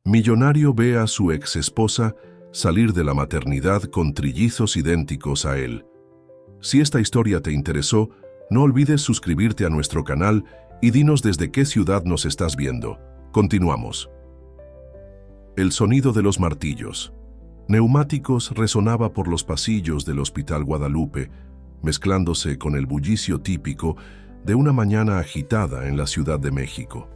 Millonario ve a su ex esposa salir de la maternidad con trillizos idénticos a él. Si esta historia te interesó, no olvides suscribirte a nuestro canal y dinos desde qué ciudad nos estás viendo. Continuamos. El sonido de los martillos. Neumáticos resonaba por los pasillos del Hospital Guadalupe, mezclándose con el bullicio típico de una mañana agitada en la Ciudad de México.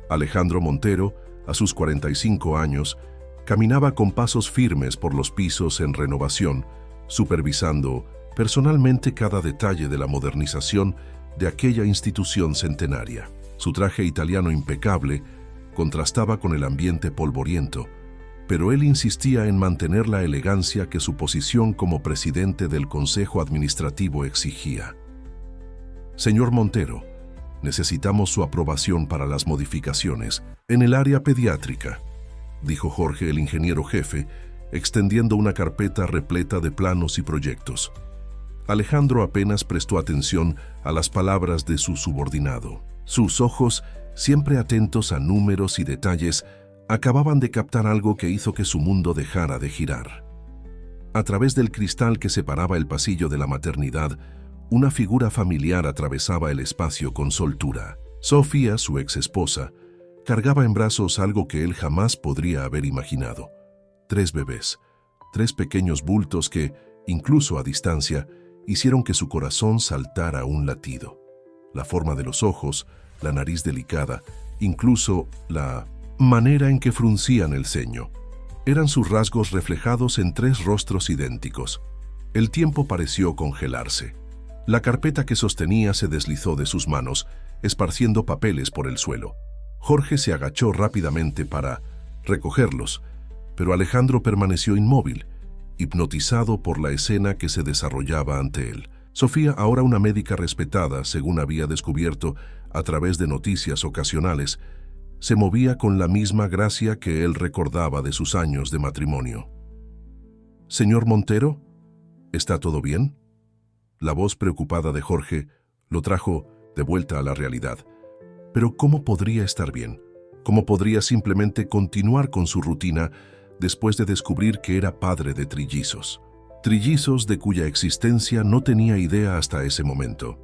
Alejandro Montero, a sus 45 años, caminaba con pasos firmes por los pisos en renovación, supervisando personalmente cada detalle de la modernización de aquella institución centenaria. Su traje italiano impecable contrastaba con el ambiente polvoriento, pero él insistía en mantener la elegancia que su posición como presidente del Consejo Administrativo exigía. Señor Montero, necesitamos su aprobación para las modificaciones en el área pediátrica, dijo Jorge, el ingeniero jefe, extendiendo una carpeta repleta de planos y proyectos. Alejandro apenas prestó atención a las palabras de su subordinado. Sus ojos, siempre atentos a números y detalles, acababan de captar algo que hizo que su mundo dejara de girar. A través del cristal que separaba el pasillo de la maternidad, una figura familiar atravesaba el espacio con soltura. Sofía, su ex esposa, cargaba en brazos algo que él jamás podría haber imaginado. 3 bebés, 3 pequeños bultos que, incluso a distancia, hicieron que su corazón saltara un latido. La forma de los ojos, la nariz delicada, incluso la manera en que fruncían el ceño, eran sus rasgos reflejados en 3 rostros idénticos. El tiempo pareció congelarse. La carpeta que sostenía se deslizó de sus manos, esparciendo papeles por el suelo. Jorge se agachó rápidamente para recogerlos, pero Alejandro permaneció inmóvil, hipnotizado por la escena que se desarrollaba ante él. Sofía, ahora una médica respetada, según había descubierto a través de noticias ocasionales, se movía con la misma gracia que él recordaba de sus años de matrimonio. «Señor Montero, ¿está todo bien?». La voz preocupada de Jorge lo trajo de vuelta a la realidad. Pero ¿cómo podría estar bien? ¿Cómo podría simplemente continuar con su rutina después de descubrir que era padre de trillizos? Trillizos de cuya existencia no tenía idea hasta ese momento.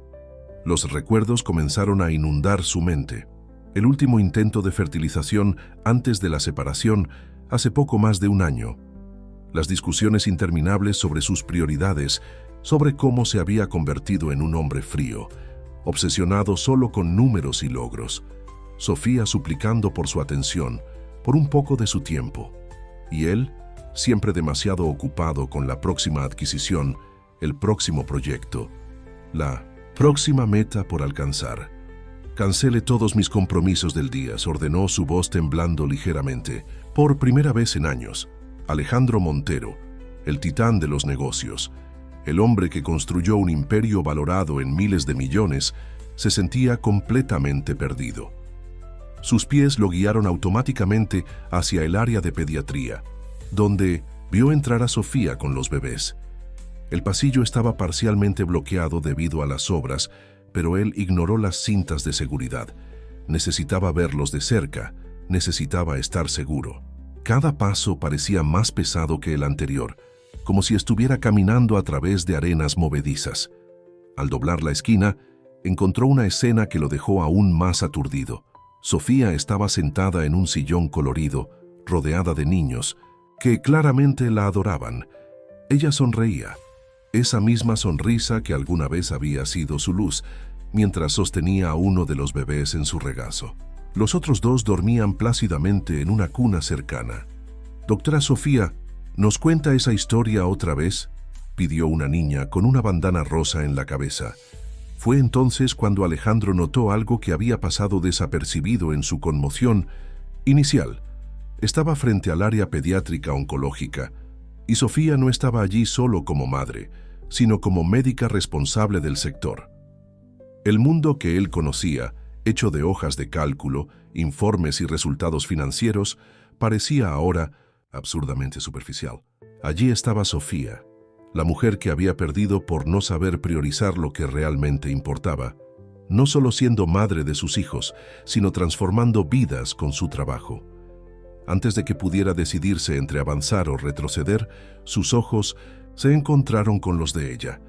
Los recuerdos comenzaron a inundar su mente. El último intento de fertilización antes de la separación, hace poco más de un año. Las discusiones interminables sobre sus prioridades, sobre cómo se había convertido en un hombre frío, obsesionado solo con números y logros. Sofía suplicando por su atención, por un poco de su tiempo. Y él, siempre demasiado ocupado con la próxima adquisición, el próximo proyecto, la próxima meta por alcanzar. «Cancele todos mis compromisos del día», ordenó, su voz temblando ligeramente. Por primera vez en años, Alejandro Montero, el titán de los negocios, el hombre que construyó un imperio valorado en miles de millones, se sentía completamente perdido. Sus pies lo guiaron automáticamente hacia el área de pediatría, donde vio entrar a Sofía con los bebés. El pasillo estaba parcialmente bloqueado debido a las obras, pero él ignoró las cintas de seguridad. Necesitaba verlos de cerca, necesitaba estar seguro. Cada paso parecía más pesado que el anterior, como si estuviera caminando a través de arenas movedizas. Al doblar la esquina, encontró una escena que lo dejó aún más aturdido. Sofía estaba sentada en un sillón colorido, rodeada de niños, que claramente la adoraban. Ella sonreía, esa misma sonrisa que alguna vez había sido su luz, mientras sostenía a uno de los bebés en su regazo. Los otros 2 dormían plácidamente en una cuna cercana. «Doctora Sofía, ¿nos cuenta esa historia otra vez?», pidió una niña con una bandana rosa en la cabeza. Fue entonces cuando Alejandro notó algo que había pasado desapercibido en su conmoción inicial. Estaba frente al área pediátrica oncológica, y Sofía no estaba allí solo como madre, sino como médica responsable del sector. El mundo que él conocía, hecho de hojas de cálculo, informes y resultados financieros, parecía ahora absurdamente superficial. Allí estaba Sofía, la mujer que había perdido por no saber priorizar lo que realmente importaba, no solo siendo madre de sus hijos, sino transformando vidas con su trabajo. Antes de que pudiera decidirse entre avanzar o retroceder, sus ojos se encontraron con los de ella.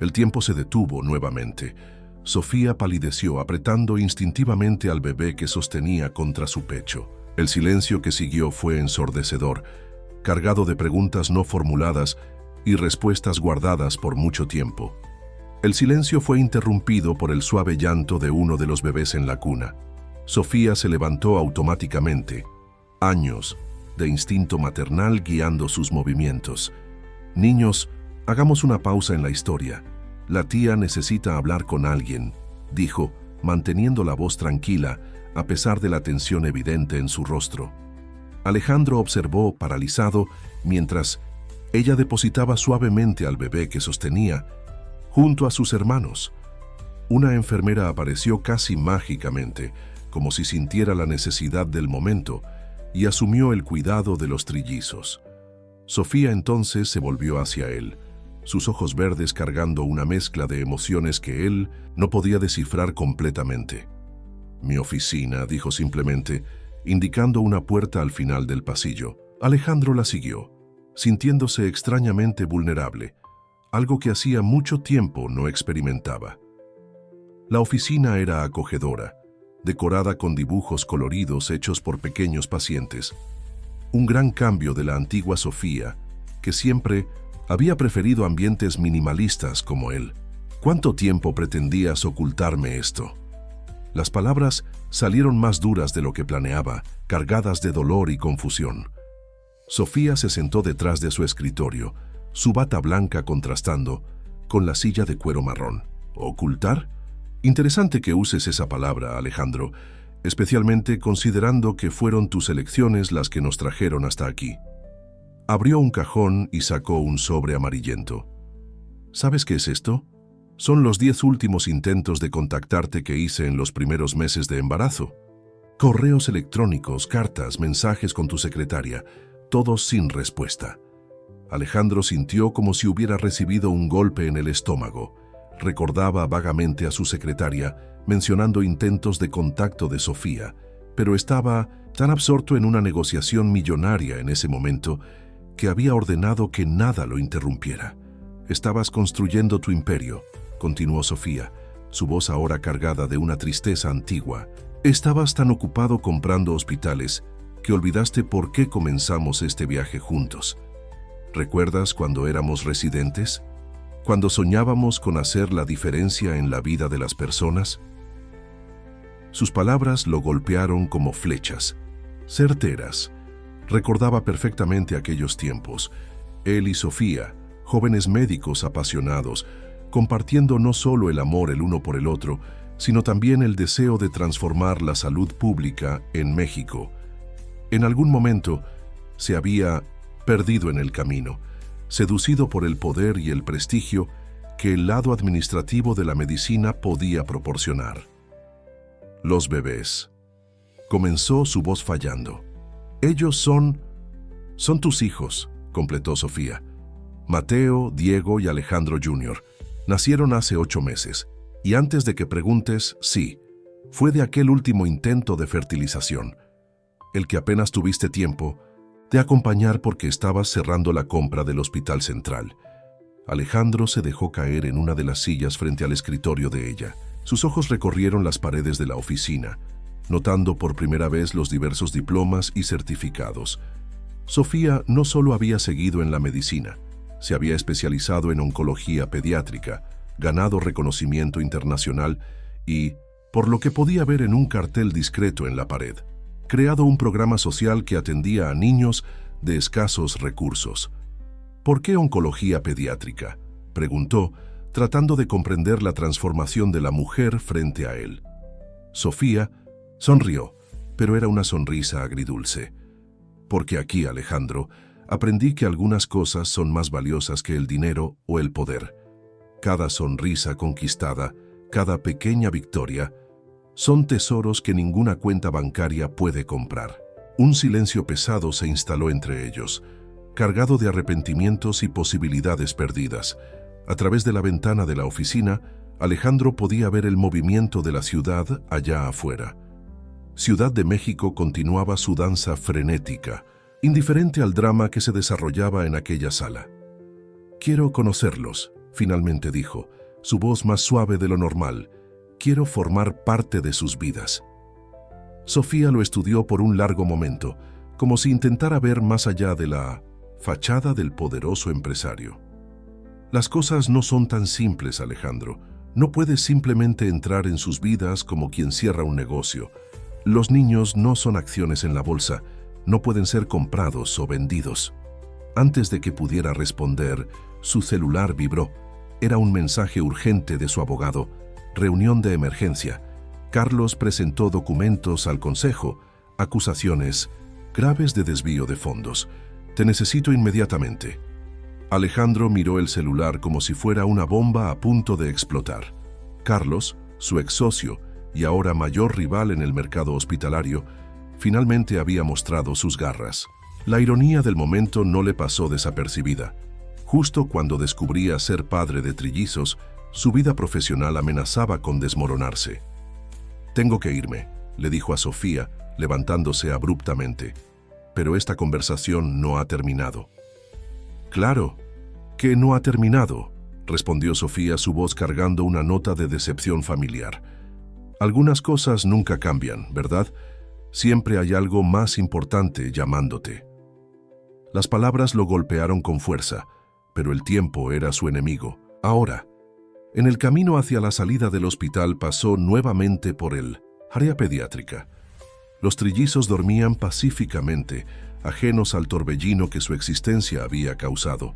El tiempo se detuvo nuevamente. Sofía palideció, apretando instintivamente al bebé que sostenía contra su pecho. El silencio que siguió fue ensordecedor, cargado de preguntas no formuladas y respuestas guardadas por mucho tiempo. El silencio fue interrumpido por el suave llanto de uno de los bebés en la cuna. Sofía se levantó automáticamente. Años de instinto maternal guiando sus movimientos. «Niños, hagamos una pausa en la historia. La tía necesita hablar con alguien», dijo, manteniendo la voz tranquila a pesar de la tensión evidente en su rostro. Alejandro observó paralizado mientras ella depositaba suavemente al bebé que sostenía junto a sus hermanos. Una enfermera apareció casi mágicamente, como si sintiera la necesidad del momento, y asumió el cuidado de los trillizos. Sofía entonces se volvió hacia él, sus ojos verdes cargando una mezcla de emociones que él no podía descifrar completamente. «Mi oficina», dijo simplemente, indicando una puerta al final del pasillo. Alejandro la siguió, sintiéndose extrañamente vulnerable, algo que hacía mucho tiempo no experimentaba. La oficina era acogedora, decorada con dibujos coloridos hechos por pequeños pacientes. Un gran cambio de la antigua Sofía, que siempre había preferido ambientes minimalistas como él. «¿Cuánto tiempo pretendías ocultarme esto?». Las palabras salieron más duras de lo que planeaba, cargadas de dolor y confusión. Sofía se sentó detrás de su escritorio, su bata blanca contrastando con la silla de cuero marrón. «¿Ocultar? Interesante que uses esa palabra, Alejandro, especialmente considerando que fueron tus elecciones las que nos trajeron hasta aquí». Abrió un cajón y sacó un sobre amarillento. «¿Sabes qué es esto? Son los 10 últimos intentos de contactarte que hice en los primeros meses de embarazo. Correos electrónicos, cartas, mensajes con tu secretaria, todos sin respuesta». Alejandro sintió como si hubiera recibido un golpe en el estómago. Recordaba vagamente a su secretaria mencionando intentos de contacto de Sofía, pero estaba tan absorto en una negociación millonaria en ese momento que había ordenado que nada lo interrumpiera. «Estabas construyendo tu imperio», continuó Sofía, su voz ahora cargada de una tristeza antigua. «Estabas tan ocupado comprando hospitales que olvidaste por qué comenzamos este viaje juntos. ¿Recuerdas cuando éramos residentes? ¿Cuando soñábamos con hacer la diferencia en la vida de las personas?». Sus palabras lo golpearon como flechas, certeras. Recordaba perfectamente aquellos tiempos. Él y Sofía, jóvenes médicos apasionados, compartiendo no solo el amor el uno por el otro, sino también el deseo de transformar la salud pública en México. En algún momento se había perdido en el camino, seducido por el poder y el prestigio que el lado administrativo de la medicina podía proporcionar. «Los bebés», comenzó su voz fallando. «Ellos son tus hijos», completó Sofía. «Mateo, Diego y Alejandro Jr. nacieron hace 8 meses. Y antes de que preguntes, sí, fue de aquel último intento de fertilización, el que apenas tuviste tiempo de acompañar porque estabas cerrando la compra del Hospital Central». Alejandro se dejó caer en una de las sillas frente al escritorio de ella. Sus ojos recorrieron las paredes de la oficina, notando por primera vez los diversos diplomas y certificados. Sofía no solo había seguido en la medicina, se había especializado en oncología pediátrica, ganado reconocimiento internacional y, por lo que podía ver en un cartel discreto en la pared, creado un programa social que atendía a niños de escasos recursos. «¿Por qué oncología pediátrica?», preguntó, tratando de comprender la transformación de la mujer frente a él. Sofía sonrió, pero era una sonrisa agridulce. «Porque aquí, Alejandro, aprendí que algunas cosas son más valiosas que el dinero o el poder. Cada sonrisa conquistada, cada pequeña victoria, son tesoros que ninguna cuenta bancaria puede comprar». Un silencio pesado se instaló entre ellos, cargado de arrepentimientos y posibilidades perdidas. A través de la ventana de la oficina, Alejandro podía ver el movimiento de la ciudad allá afuera. Ciudad de México continuaba su danza frenética, indiferente al drama que se desarrollaba en aquella sala. «Quiero conocerlos», finalmente dijo, su voz más suave de lo normal. «Quiero formar parte de sus vidas». Sofía lo estudió por un largo momento, como si intentara ver más allá de la fachada del poderoso empresario. «Las cosas no son tan simples, Alejandro. No puedes simplemente entrar en sus vidas como quien cierra un negocio. Los niños no son acciones en la bolsa, no pueden ser comprados o vendidos». Antes de que pudiera responder, su celular vibró. Era un mensaje urgente de su abogado. «Reunión de emergencia. Carlos presentó documentos al consejo, acusaciones graves de desvío de fondos. Te necesito inmediatamente». Alejandro miró el celular como si fuera una bomba a punto de explotar. Carlos, su ex socio y ahora mayor rival en el mercado hospitalario, finalmente había mostrado sus garras. La ironía del momento no le pasó desapercibida. Justo cuando descubría ser padre de trillizos, su vida profesional amenazaba con desmoronarse. «Tengo que irme», le dijo a Sofía, levantándose abruptamente. «Pero esta conversación no ha terminado». «Claro que no ha terminado», respondió Sofía, su voz cargando una nota de decepción familiar. «Algunas cosas nunca cambian, ¿verdad? Siempre hay algo más importante llamándote». Las palabras lo golpearon con fuerza, pero el tiempo era su enemigo. Ahora, en el camino hacia la salida del hospital pasó nuevamente por el área pediátrica. Los trillizos dormían pacíficamente, ajenos al torbellino que su existencia había causado.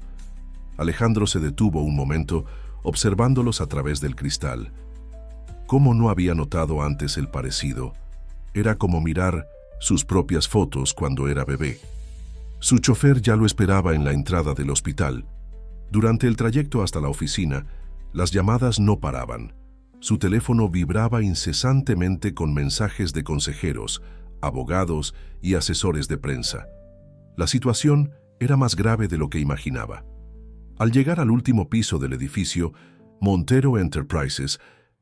Alejandro se detuvo un momento, observándolos a través del cristal. ¿Cómo no había notado antes el parecido? Era como mirar sus propias fotos cuando era bebé. Su chofer ya lo esperaba en la entrada del hospital. Durante el trayecto hasta la oficina, las llamadas no paraban. Su teléfono vibraba incesantemente con mensajes de consejeros, abogados y asesores de prensa. La situación era más grave de lo que imaginaba. Al llegar al último piso del edificio, Montero Enterprises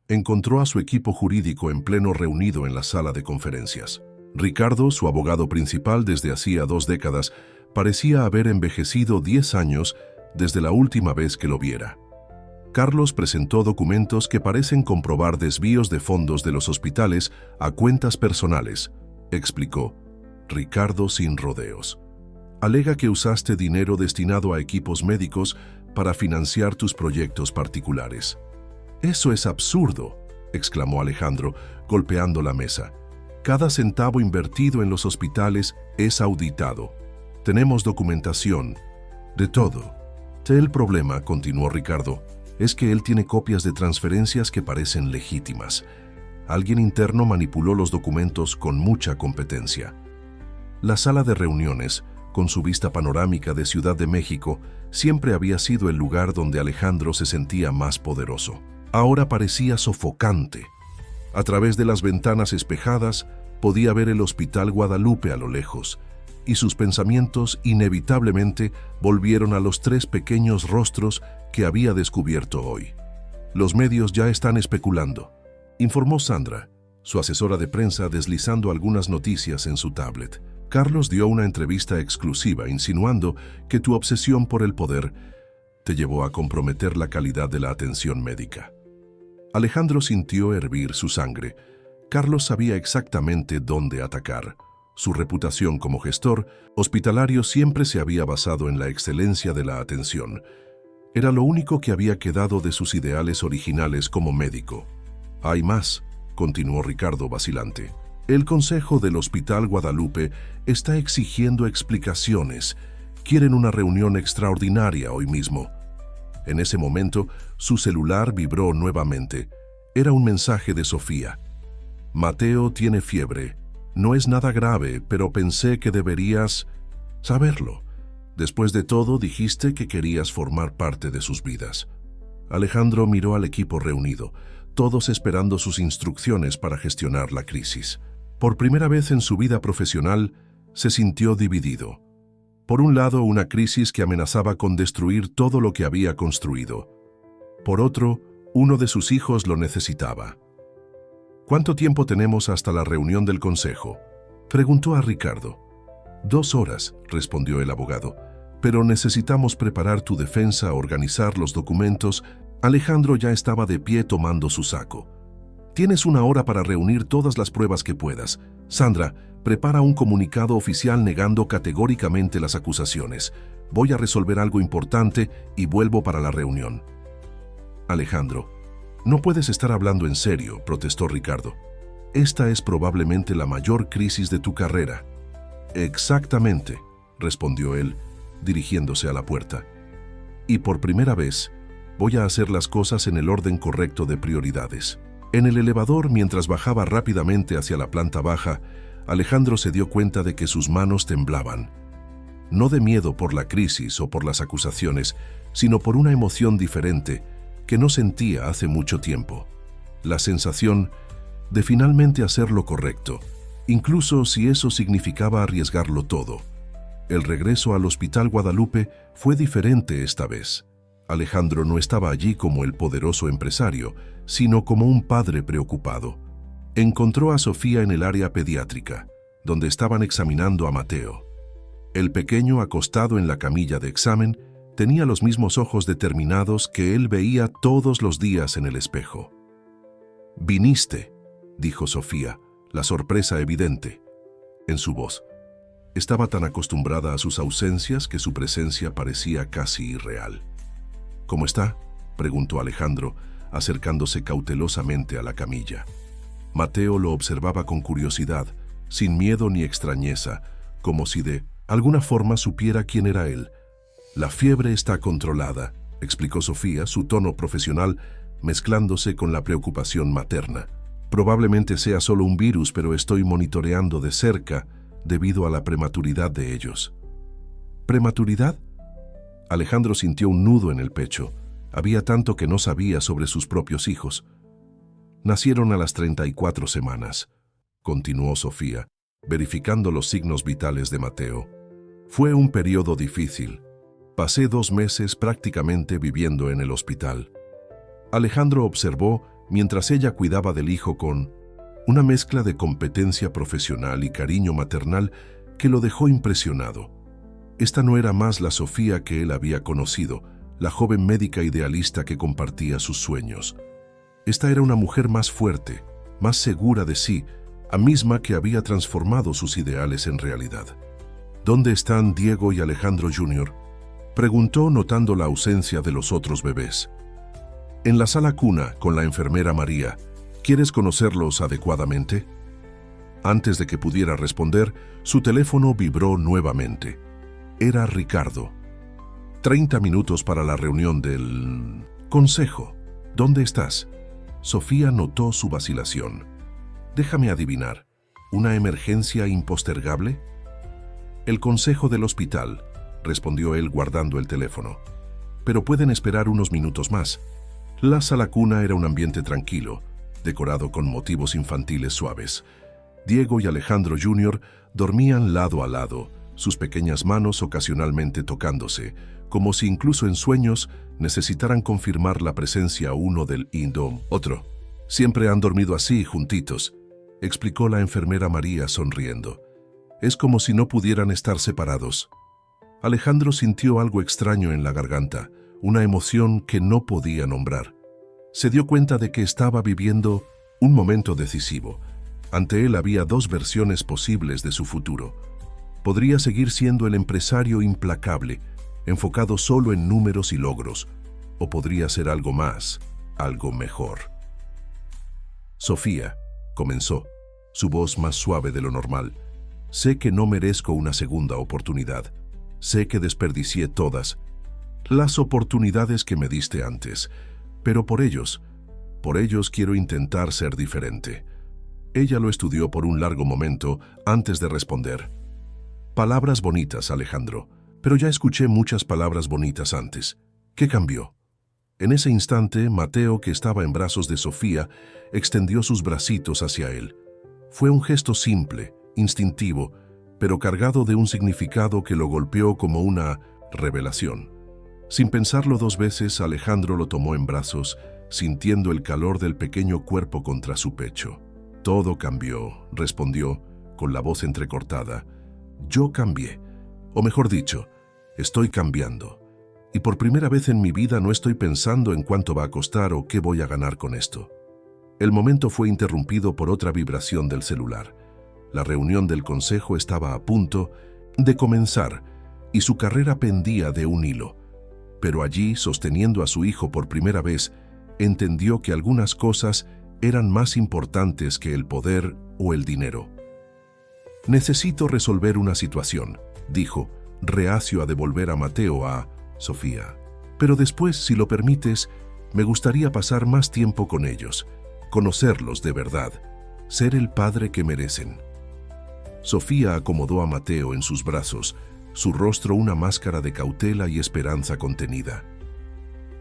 encontró a su equipo jurídico en pleno reunido en la sala de conferencias. Ricardo, su abogado principal desde hacía 2 décadas, parecía haber envejecido 10 años desde la última vez que lo viera. Carlos presentó documentos que parecen comprobar desvíos de fondos de los hospitales a cuentas personales, explicó Ricardo sin rodeos. Alega que usaste dinero destinado a equipos médicos para financiar tus proyectos particulares. «Eso es absurdo», exclamó Alejandro, golpeando la mesa. «Cada centavo invertido en los hospitales es auditado. Tenemos documentación de todo». «El problema», continuó Ricardo, «es que él tiene copias de transferencias que parecen legítimas. Alguien interno manipuló los documentos con mucha competencia». La sala de reuniones, con su vista panorámica de Ciudad de México, siempre había sido el lugar donde Alejandro se sentía más poderoso. Ahora parecía sofocante. A través de las ventanas espejadas podía ver el Hospital Guadalupe a lo lejos, y sus pensamientos inevitablemente volvieron a los 3 pequeños rostros que había descubierto hoy. «Los medios ya están especulando», informó Sandra, su asesora de prensa, deslizando algunas noticias en su tablet. «Carlos dio una entrevista exclusiva insinuando que tu obsesión por el poder te llevó a comprometer la calidad de la atención médica». Alejandro sintió hervir su sangre. Carlos sabía exactamente dónde atacar. Su reputación como gestor hospitalario siempre se había basado en la excelencia de la atención. Era lo único que había quedado de sus ideales originales como médico. «Hay más», continuó Ricardo vacilante. «El Consejo del Hospital Guadalupe está exigiendo explicaciones. Quieren una reunión extraordinaria hoy mismo». En ese momento, su celular vibró nuevamente. Era un mensaje de Sofía. «Mateo tiene fiebre. No es nada grave, pero pensé que deberías saberlo. Después de todo, dijiste que querías formar parte de sus vidas». Alejandro miró al equipo reunido, todos esperando sus instrucciones para gestionar la crisis. Por primera vez en su vida profesional, se sintió dividido. Por un lado, una crisis que amenazaba con destruir todo lo que había construido. Por otro, uno de sus hijos lo necesitaba. ¿Cuánto tiempo tenemos hasta la reunión del consejo?, preguntó a Ricardo. 2 horas, respondió el abogado. Pero necesitamos preparar tu defensa, organizar los documentos. Alejandro ya estaba de pie tomando su saco. Tienes 1 hora para reunir todas las pruebas que puedas. Sandra, prepara un comunicado oficial negando categóricamente las acusaciones. Voy a resolver algo importante y vuelvo para la reunión. Alejandro, no puedes estar hablando en serio, protestó Ricardo. Esta es probablemente la mayor crisis de tu carrera. Exactamente, respondió él, dirigiéndose a la puerta. Y por primera vez, voy a hacer las cosas en el orden correcto de prioridades. En el elevador, mientras bajaba rápidamente hacia la planta baja, Alejandro se dio cuenta de que sus manos temblaban. No de miedo por la crisis o por las acusaciones, sino por una emoción diferente que no sentía hace mucho tiempo. La sensación de finalmente hacer lo correcto, incluso si eso significaba arriesgarlo todo. El regreso al Hospital Guadalupe fue diferente esta vez. Alejandro no estaba allí como el poderoso empresario, sino como un padre preocupado. Encontró a Sofía en el área pediátrica, donde estaban examinando a Mateo. El pequeño, acostado en la camilla de examen, tenía los mismos ojos determinados que él veía todos los días en el espejo. «Viniste», dijo Sofía, la sorpresa evidente en su voz. Estaba tan acostumbrada a sus ausencias que su presencia parecía casi irreal. «¿Cómo está?», preguntó Alejandro, acercándose cautelosamente a la camilla. Mateo lo observaba con curiosidad, sin miedo ni extrañeza, como si de alguna forma supiera quién era él. «La fiebre está controlada», explicó Sofía, su tono profesional mezclándose con la preocupación materna. «Probablemente sea solo un virus, pero estoy monitoreando de cerca debido a la prematuridad de ellos». ¿Prematuridad? Alejandro sintió un nudo en el pecho. Había tanto que no sabía sobre sus propios hijos. «Nacieron a las 34 semanas», continuó Sofía, verificando los signos vitales de Mateo. «Fue un periodo difícil. Pasé 2 meses prácticamente viviendo en el hospital». Alejandro observó mientras ella cuidaba del hijo con una mezcla de competencia profesional y cariño maternal que lo dejó impresionado. Esta no era más la Sofía que él había conocido, la joven médica idealista que compartía sus sueños. Esta era una mujer más fuerte, más segura de sí, la misma que había transformado sus ideales en realidad. «¿Dónde están Diego y Alejandro Jr.?» preguntó notando la ausencia de los otros bebés. «En la sala cuna con la enfermera María. ¿Quieres conocerlos adecuadamente?». Antes de que pudiera responder, su teléfono vibró nuevamente. Era Ricardo. «30 minutos para la reunión del consejo. ¿Dónde estás?». Sofía notó su vacilación. «Déjame adivinar. ¿Una emergencia impostergable?». «El consejo del hospital», respondió él guardando el teléfono. «Pero pueden esperar unos minutos más». La sala cuna era un ambiente tranquilo, decorado con motivos infantiles suaves. Diego y Alejandro Jr. dormían lado a lado, sus pequeñas manos ocasionalmente tocándose, como si incluso en sueños necesitaran confirmar la presencia uno del otro. «Siempre han dormido así, juntitos», explicó la enfermera María sonriendo. «Es como si no pudieran estar separados». Alejandro sintió algo extraño en la garganta, una emoción que no podía nombrar. Se dio cuenta de que estaba viviendo un momento decisivo. Ante él había 2 versiones posibles de su futuro. Podría seguir siendo el empresario implacable, enfocado solo en números y logros, o podría ser algo más, algo mejor. «Sofía», comenzó, su voz más suave de lo normal, «sé que no merezco una segunda oportunidad. Sé que desperdicié todas las oportunidades que me diste antes, pero por ellos quiero intentar ser diferente». Ella lo estudió por un largo momento antes de responder. «Palabras bonitas, Alejandro, pero ya escuché muchas palabras bonitas antes. ¿Qué cambió?». En ese instante, Mateo, que estaba en brazos de Sofía, extendió sus bracitos hacia él. Fue un gesto simple, instintivo, pero cargado de un significado que lo golpeó como una revelación. Sin pensarlo 2 veces, Alejandro lo tomó en brazos, sintiendo el calor del pequeño cuerpo contra su pecho. Todo cambió, respondió, con la voz entrecortada. Yo cambié, o mejor dicho, estoy cambiando. Y por primera vez en mi vida no estoy pensando en cuánto va a costar o qué voy a ganar con esto. El momento fue interrumpido por otra vibración del celular. La reunión del consejo estaba a punto de comenzar y su carrera pendía de un hilo. Pero allí, sosteniendo a su hijo por primera vez, entendió que algunas cosas eran más importantes que el poder o el dinero. «Necesito resolver una situación», dijo, reacio a devolver a Mateo a Sofía. «Pero después, si lo permites, me gustaría pasar más tiempo con ellos, conocerlos de verdad, ser el padre que merecen». Sofía acomodó a Mateo en sus brazos, su rostro una máscara de cautela y esperanza contenida.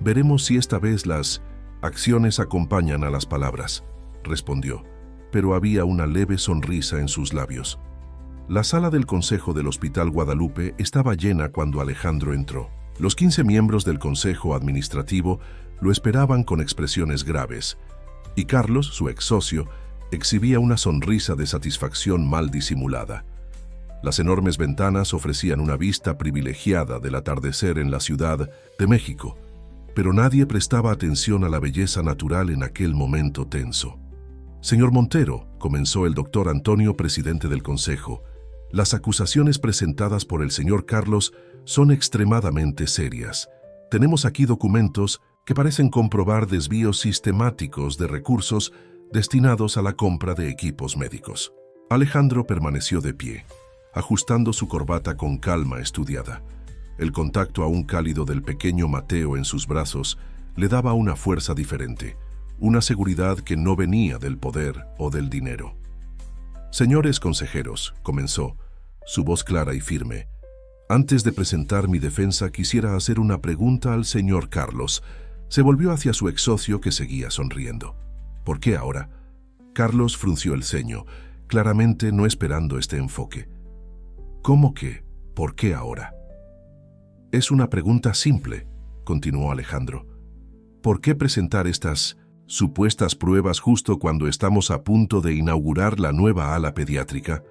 «Veremos si esta vez las acciones acompañan a las palabras», respondió, pero había una leve sonrisa en sus labios. La sala del Consejo del Hospital Guadalupe estaba llena cuando Alejandro entró. Los 15 miembros del Consejo Administrativo lo esperaban con expresiones graves, y Carlos, su ex socio, exhibía una sonrisa de satisfacción mal disimulada. Las enormes ventanas ofrecían una vista privilegiada del atardecer en la Ciudad de México, pero nadie prestaba atención a la belleza natural en aquel momento tenso. «Señor Montero», comenzó el doctor Antonio, presidente del Consejo, «las acusaciones presentadas por el señor Carlos son extremadamente serias. Tenemos aquí documentos que parecen comprobar desvíos sistemáticos de recursos destinados a la compra de equipos médicos». Alejandro permaneció de pie, ajustando su corbata con calma estudiada. El contacto aún cálido del pequeño Mateo en sus brazos le daba una fuerza diferente, una seguridad que no venía del poder o del dinero. «Señores consejeros», comenzó, su voz clara y firme, «antes de presentar mi defensa quisiera hacer una pregunta al señor Carlos». Se volvió hacia su ex socio que seguía sonriendo. «¿Por qué ahora?». Carlos frunció el ceño, claramente no esperando este enfoque. «¿Cómo que? ¿Por qué ahora?». «Es una pregunta simple», continuó Alejandro. «¿Por qué presentar estas supuestas pruebas justo cuando estamos a punto de inaugurar la nueva ala pediátrica?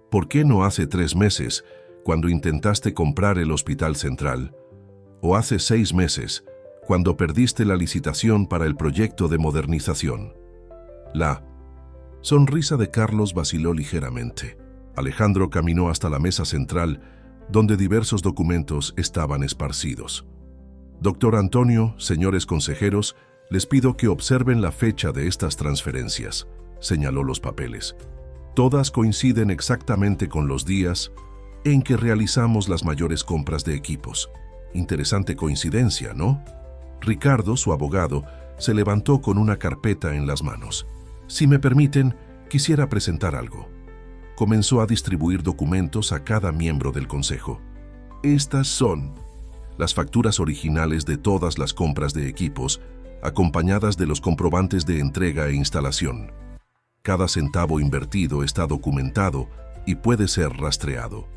¿Por qué no hace 3 meses, cuando intentaste comprar el Hospital Central? ¿O hace 6 meses, cuando perdiste la licitación para el proyecto de modernización?». La sonrisa de Carlos vaciló ligeramente. Alejandro caminó hasta la mesa central, donde diversos documentos estaban esparcidos. «Doctor Antonio, señores consejeros, les pido que observen la fecha de estas transferencias», señaló los papeles. «Todas coinciden exactamente con los días en que realizamos las mayores compras de equipos. Interesante coincidencia, ¿no?». Ricardo, su abogado, se levantó con una carpeta en las manos. «Si me permiten, quisiera presentar algo». Comenzó a distribuir documentos a cada miembro del consejo. «Estas son las facturas originales de todas las compras de equipos, acompañadas de los comprobantes de entrega e instalación. Cada centavo invertido está documentado y puede ser rastreado».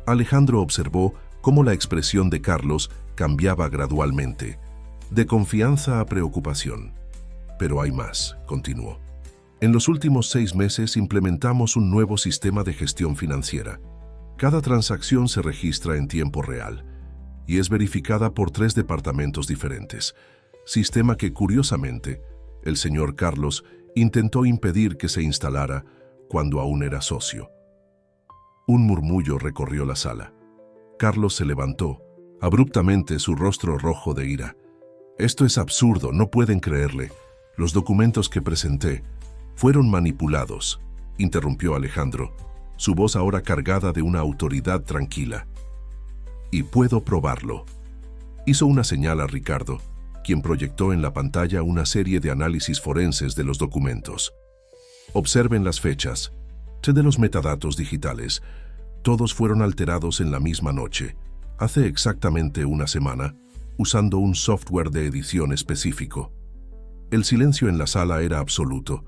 Alejandro observó cómo la expresión de Carlos cambiaba gradualmente, de confianza a preocupación. «Pero hay más», continuó. «En los últimos 6 meses implementamos un nuevo sistema de gestión financiera. Cada transacción se registra en tiempo real y es verificada por 3 departamentos diferentes, sistema que, curiosamente, el señor Carlos intentó impedir que se instalara cuando aún era socio». Un murmullo recorrió la sala. Carlos se levantó, abruptamente, su rostro rojo de ira. «Esto es absurdo, no pueden creerle. Los documentos que presenté fueron manipulados», interrumpió Alejandro, su voz ahora cargada de una autoridad tranquila. «Y puedo probarlo». Hizo una señal a Ricardo, quien proyectó en la pantalla una serie de análisis forenses de los documentos. «Observen las fechas de los metadatos digitales. Todos fueron alterados en la misma noche, hace exactamente una semana, usando un software de edición específico». El silencio en la sala era absoluto.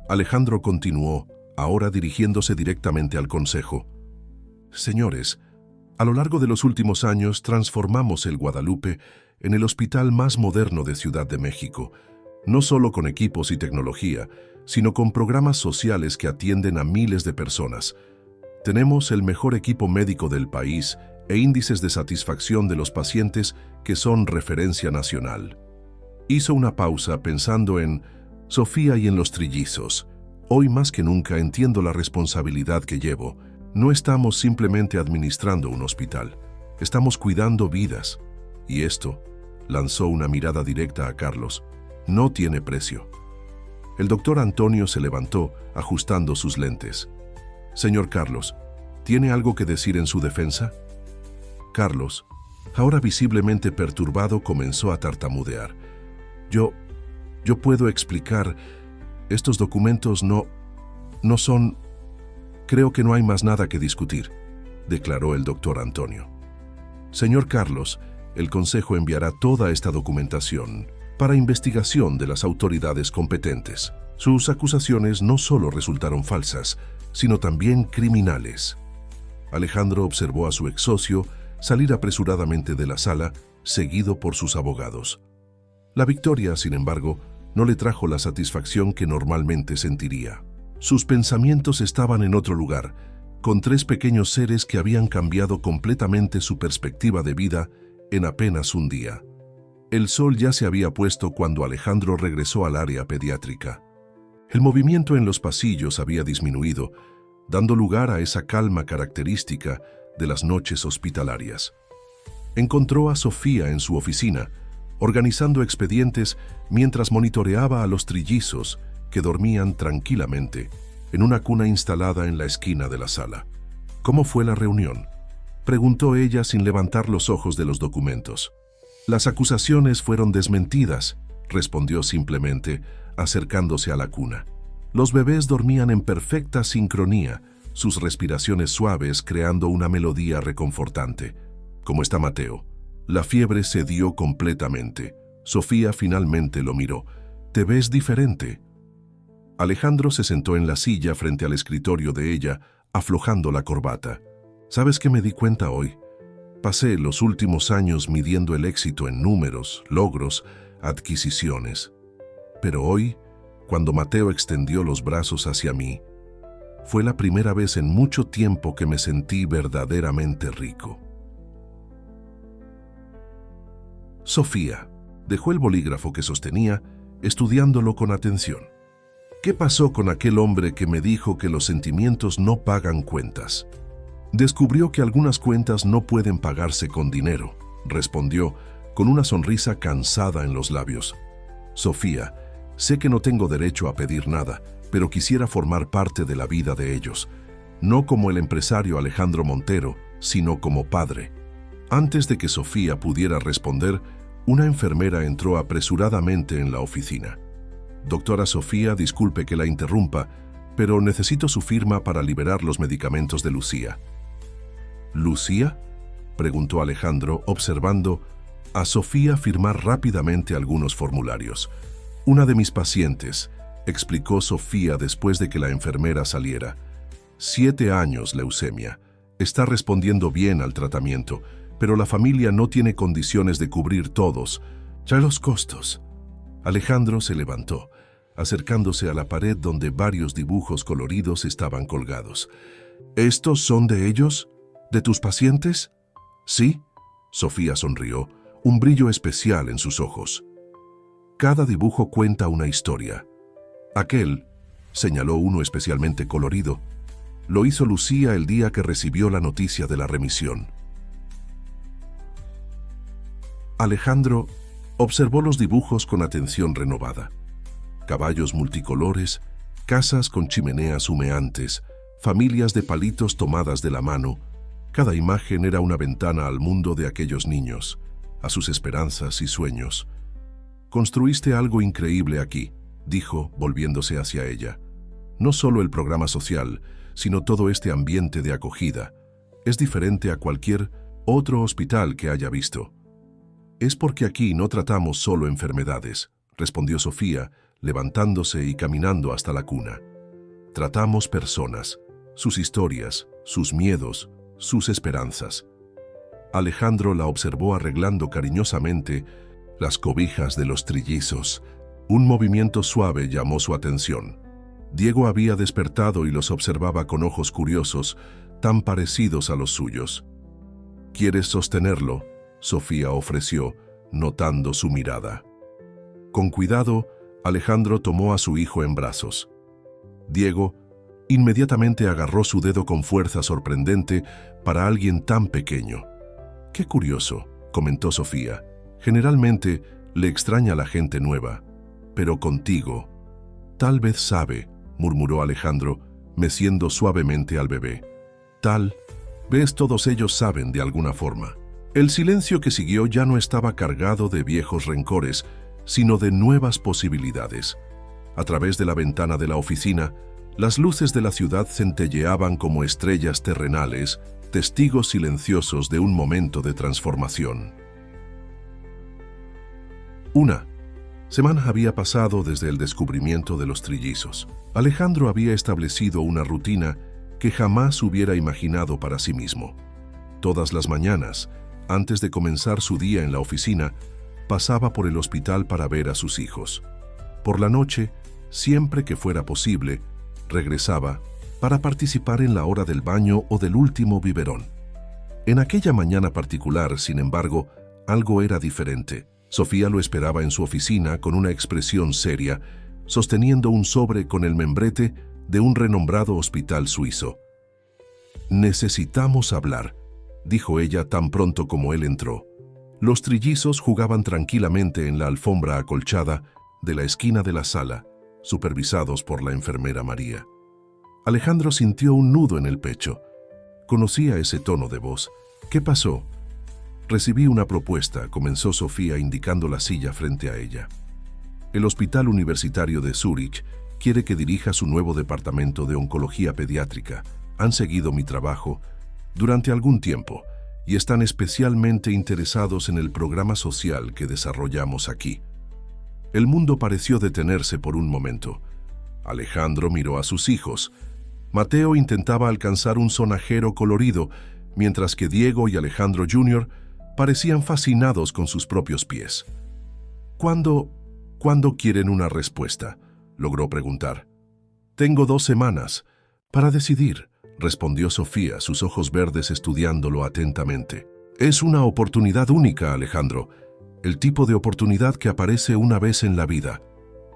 Alejandro continuó, ahora dirigiéndose directamente al consejo. «Señores, a lo largo de los últimos años transformamos el Guadalupe en el hospital más moderno de Ciudad de México, no solo con equipos y tecnología, sino con programas sociales que atienden a miles de personas. Tenemos el mejor equipo médico del país e índices de satisfacción de los pacientes que son referencia nacional. Hizo una pausa pensando en Sofía y en los trillizos. Hoy más que nunca entiendo la responsabilidad que llevo. No estamos simplemente administrando un hospital, estamos cuidando vidas. Y esto, lanzó una mirada directa a Carlos, no tiene precio. El doctor Antonio se levantó, ajustando sus lentes. Señor Carlos, ¿tiene algo que decir en su defensa? Carlos, ahora visiblemente perturbado, comenzó a tartamudear. Yo puedo explicar. Estos documentos no son... Creo que no hay más nada que discutir, declaró el doctor Antonio. Señor Carlos, el Consejo enviará toda esta documentación para investigación de las autoridades competentes. Sus acusaciones no solo resultaron falsas, sino también criminales. Alejandro observó a su ex socio salir apresuradamente de la sala, seguido por sus abogados. La victoria, sin embargo, no le trajo la satisfacción que normalmente sentiría. Sus pensamientos estaban en otro lugar, con 3 pequeños seres que habían cambiado completamente su perspectiva de vida en apenas un día. El sol ya se había puesto cuando Alejandro regresó al área pediátrica. El movimiento en los pasillos había disminuido, dando lugar a esa calma característica de las noches hospitalarias. Encontró a Sofía en su oficina, organizando expedientes mientras monitoreaba a los trillizos que dormían tranquilamente en una cuna instalada en la esquina de la sala. ¿Cómo fue la reunión?, preguntó ella sin levantar los ojos de los documentos. Las acusaciones fueron desmentidas, respondió simplemente, acercándose a la cuna. Los bebés dormían en perfecta sincronía, sus respiraciones suaves creando una melodía reconfortante. ¿Cómo está Mateo? La fiebre cedió completamente. Sofía finalmente lo miró. «Te ves diferente». Alejandro se sentó en la silla frente al escritorio de ella, aflojando la corbata. «¿Sabes qué me di cuenta hoy? Pasé los últimos años midiendo el éxito en números, logros, adquisiciones. Pero hoy, cuando Mateo extendió los brazos hacia mí, fue la primera vez en mucho tiempo que me sentí verdaderamente rico». Sofía dejó el bolígrafo que sostenía, estudiándolo con atención. ¿Qué pasó con aquel hombre que me dijo que los sentimientos no pagan cuentas? Descubrió que algunas cuentas no pueden pagarse con dinero, respondió, con una sonrisa cansada en los labios. Sofía, sé que no tengo derecho a pedir nada, pero quisiera formar parte de la vida de ellos, no como el empresario Alejandro Montero, sino como padre. Antes de que Sofía pudiera responder, una enfermera entró apresuradamente en la oficina. «Doctora Sofía, disculpe que la interrumpa, pero necesito su firma para liberar los medicamentos de Lucía». «¿Lucía?», preguntó Alejandro, observando a Sofía firmar rápidamente algunos formularios. «Una de mis pacientes», explicó Sofía después de que la enfermera saliera. 7 años, leucemia. Está respondiendo bien al tratamiento, pero la familia no tiene condiciones de cubrir todos, ya los costos». Alejandro se levantó, acercándose a la pared donde varios dibujos coloridos estaban colgados. «¿Estos son de ellos? ¿De tus pacientes?» «Sí», Sofía sonrió, un brillo especial en sus ojos. «Cada dibujo cuenta una historia. Aquel», señaló uno especialmente colorido, «lo hizo Lucía el día que recibió la noticia de la remisión». Alejandro observó los dibujos con atención renovada. Caballos multicolores, casas con chimeneas humeantes, familias de palitos tomadas de la mano. Cada imagen era una ventana al mundo de aquellos niños, a sus esperanzas y sueños. «Construiste algo increíble aquí», dijo, volviéndose hacia ella. «No solo el programa social, sino todo este ambiente de acogida. Es diferente a cualquier otro hospital que haya visto». «Es porque aquí no tratamos solo enfermedades», respondió Sofía, levantándose y caminando hasta la cuna. «Tratamos personas, sus historias, sus miedos, sus esperanzas». Alejandro la observó arreglando cariñosamente las cobijas de los trillizos. Un movimiento suave llamó su atención. Diego había despertado y los observaba con ojos curiosos, tan parecidos a los suyos. ¿Quieres sostenerlo?, Sofía ofreció, notando su mirada. Con cuidado, Alejandro tomó a su hijo en brazos. Diego inmediatamente agarró su dedo con fuerza sorprendente para alguien tan pequeño. «Qué curioso», comentó Sofía. «Generalmente le extraña a la gente nueva, pero contigo». «Tal vez sabe», murmuró Alejandro, meciendo suavemente al bebé. «Tal vez todos ellos saben de alguna forma». El silencio que siguió ya no estaba cargado de viejos rencores, sino de nuevas posibilidades. A través de la ventana de la oficina, las luces de la ciudad centelleaban como estrellas terrenales, testigos silenciosos de un momento de transformación. Una semana había pasado desde el descubrimiento de los trillizos. Alejandro había establecido una rutina que jamás hubiera imaginado para sí mismo. Todas las mañanas, antes de comenzar su día en la oficina, pasaba por el hospital para ver a sus hijos. Por la noche, siempre que fuera posible, regresaba para participar en la hora del baño o del último biberón. En aquella mañana particular, sin embargo, algo era diferente. Sofía lo esperaba en su oficina con una expresión seria, sosteniendo un sobre con el membrete de un renombrado hospital suizo. «Necesitamos hablar», dijo ella tan pronto como él entró. Los trillizos jugaban tranquilamente en la alfombra acolchada de la esquina de la sala, supervisados por la enfermera María. Alejandro sintió un nudo en el pecho. Conocía ese tono de voz. «¿Qué pasó?» «Recibí una propuesta», comenzó Sofía indicando la silla frente a ella. «El Hospital Universitario de Zúrich quiere que dirija su nuevo departamento de oncología pediátrica. Han seguido mi trabajo durante algún tiempo y están especialmente interesados en el programa social que desarrollamos aquí». El mundo pareció detenerse por un momento. Alejandro miró a sus hijos. Mateo intentaba alcanzar un sonajero colorido, mientras que Diego y Alejandro Jr. parecían fascinados con sus propios pies. ¿Cuándo quieren una respuesta?», logró preguntar. «Tengo 2 semanas para decidir», respondió Sofía, sus ojos verdes estudiándolo atentamente. «Es una oportunidad única, Alejandro, el tipo de oportunidad que aparece una vez en la vida».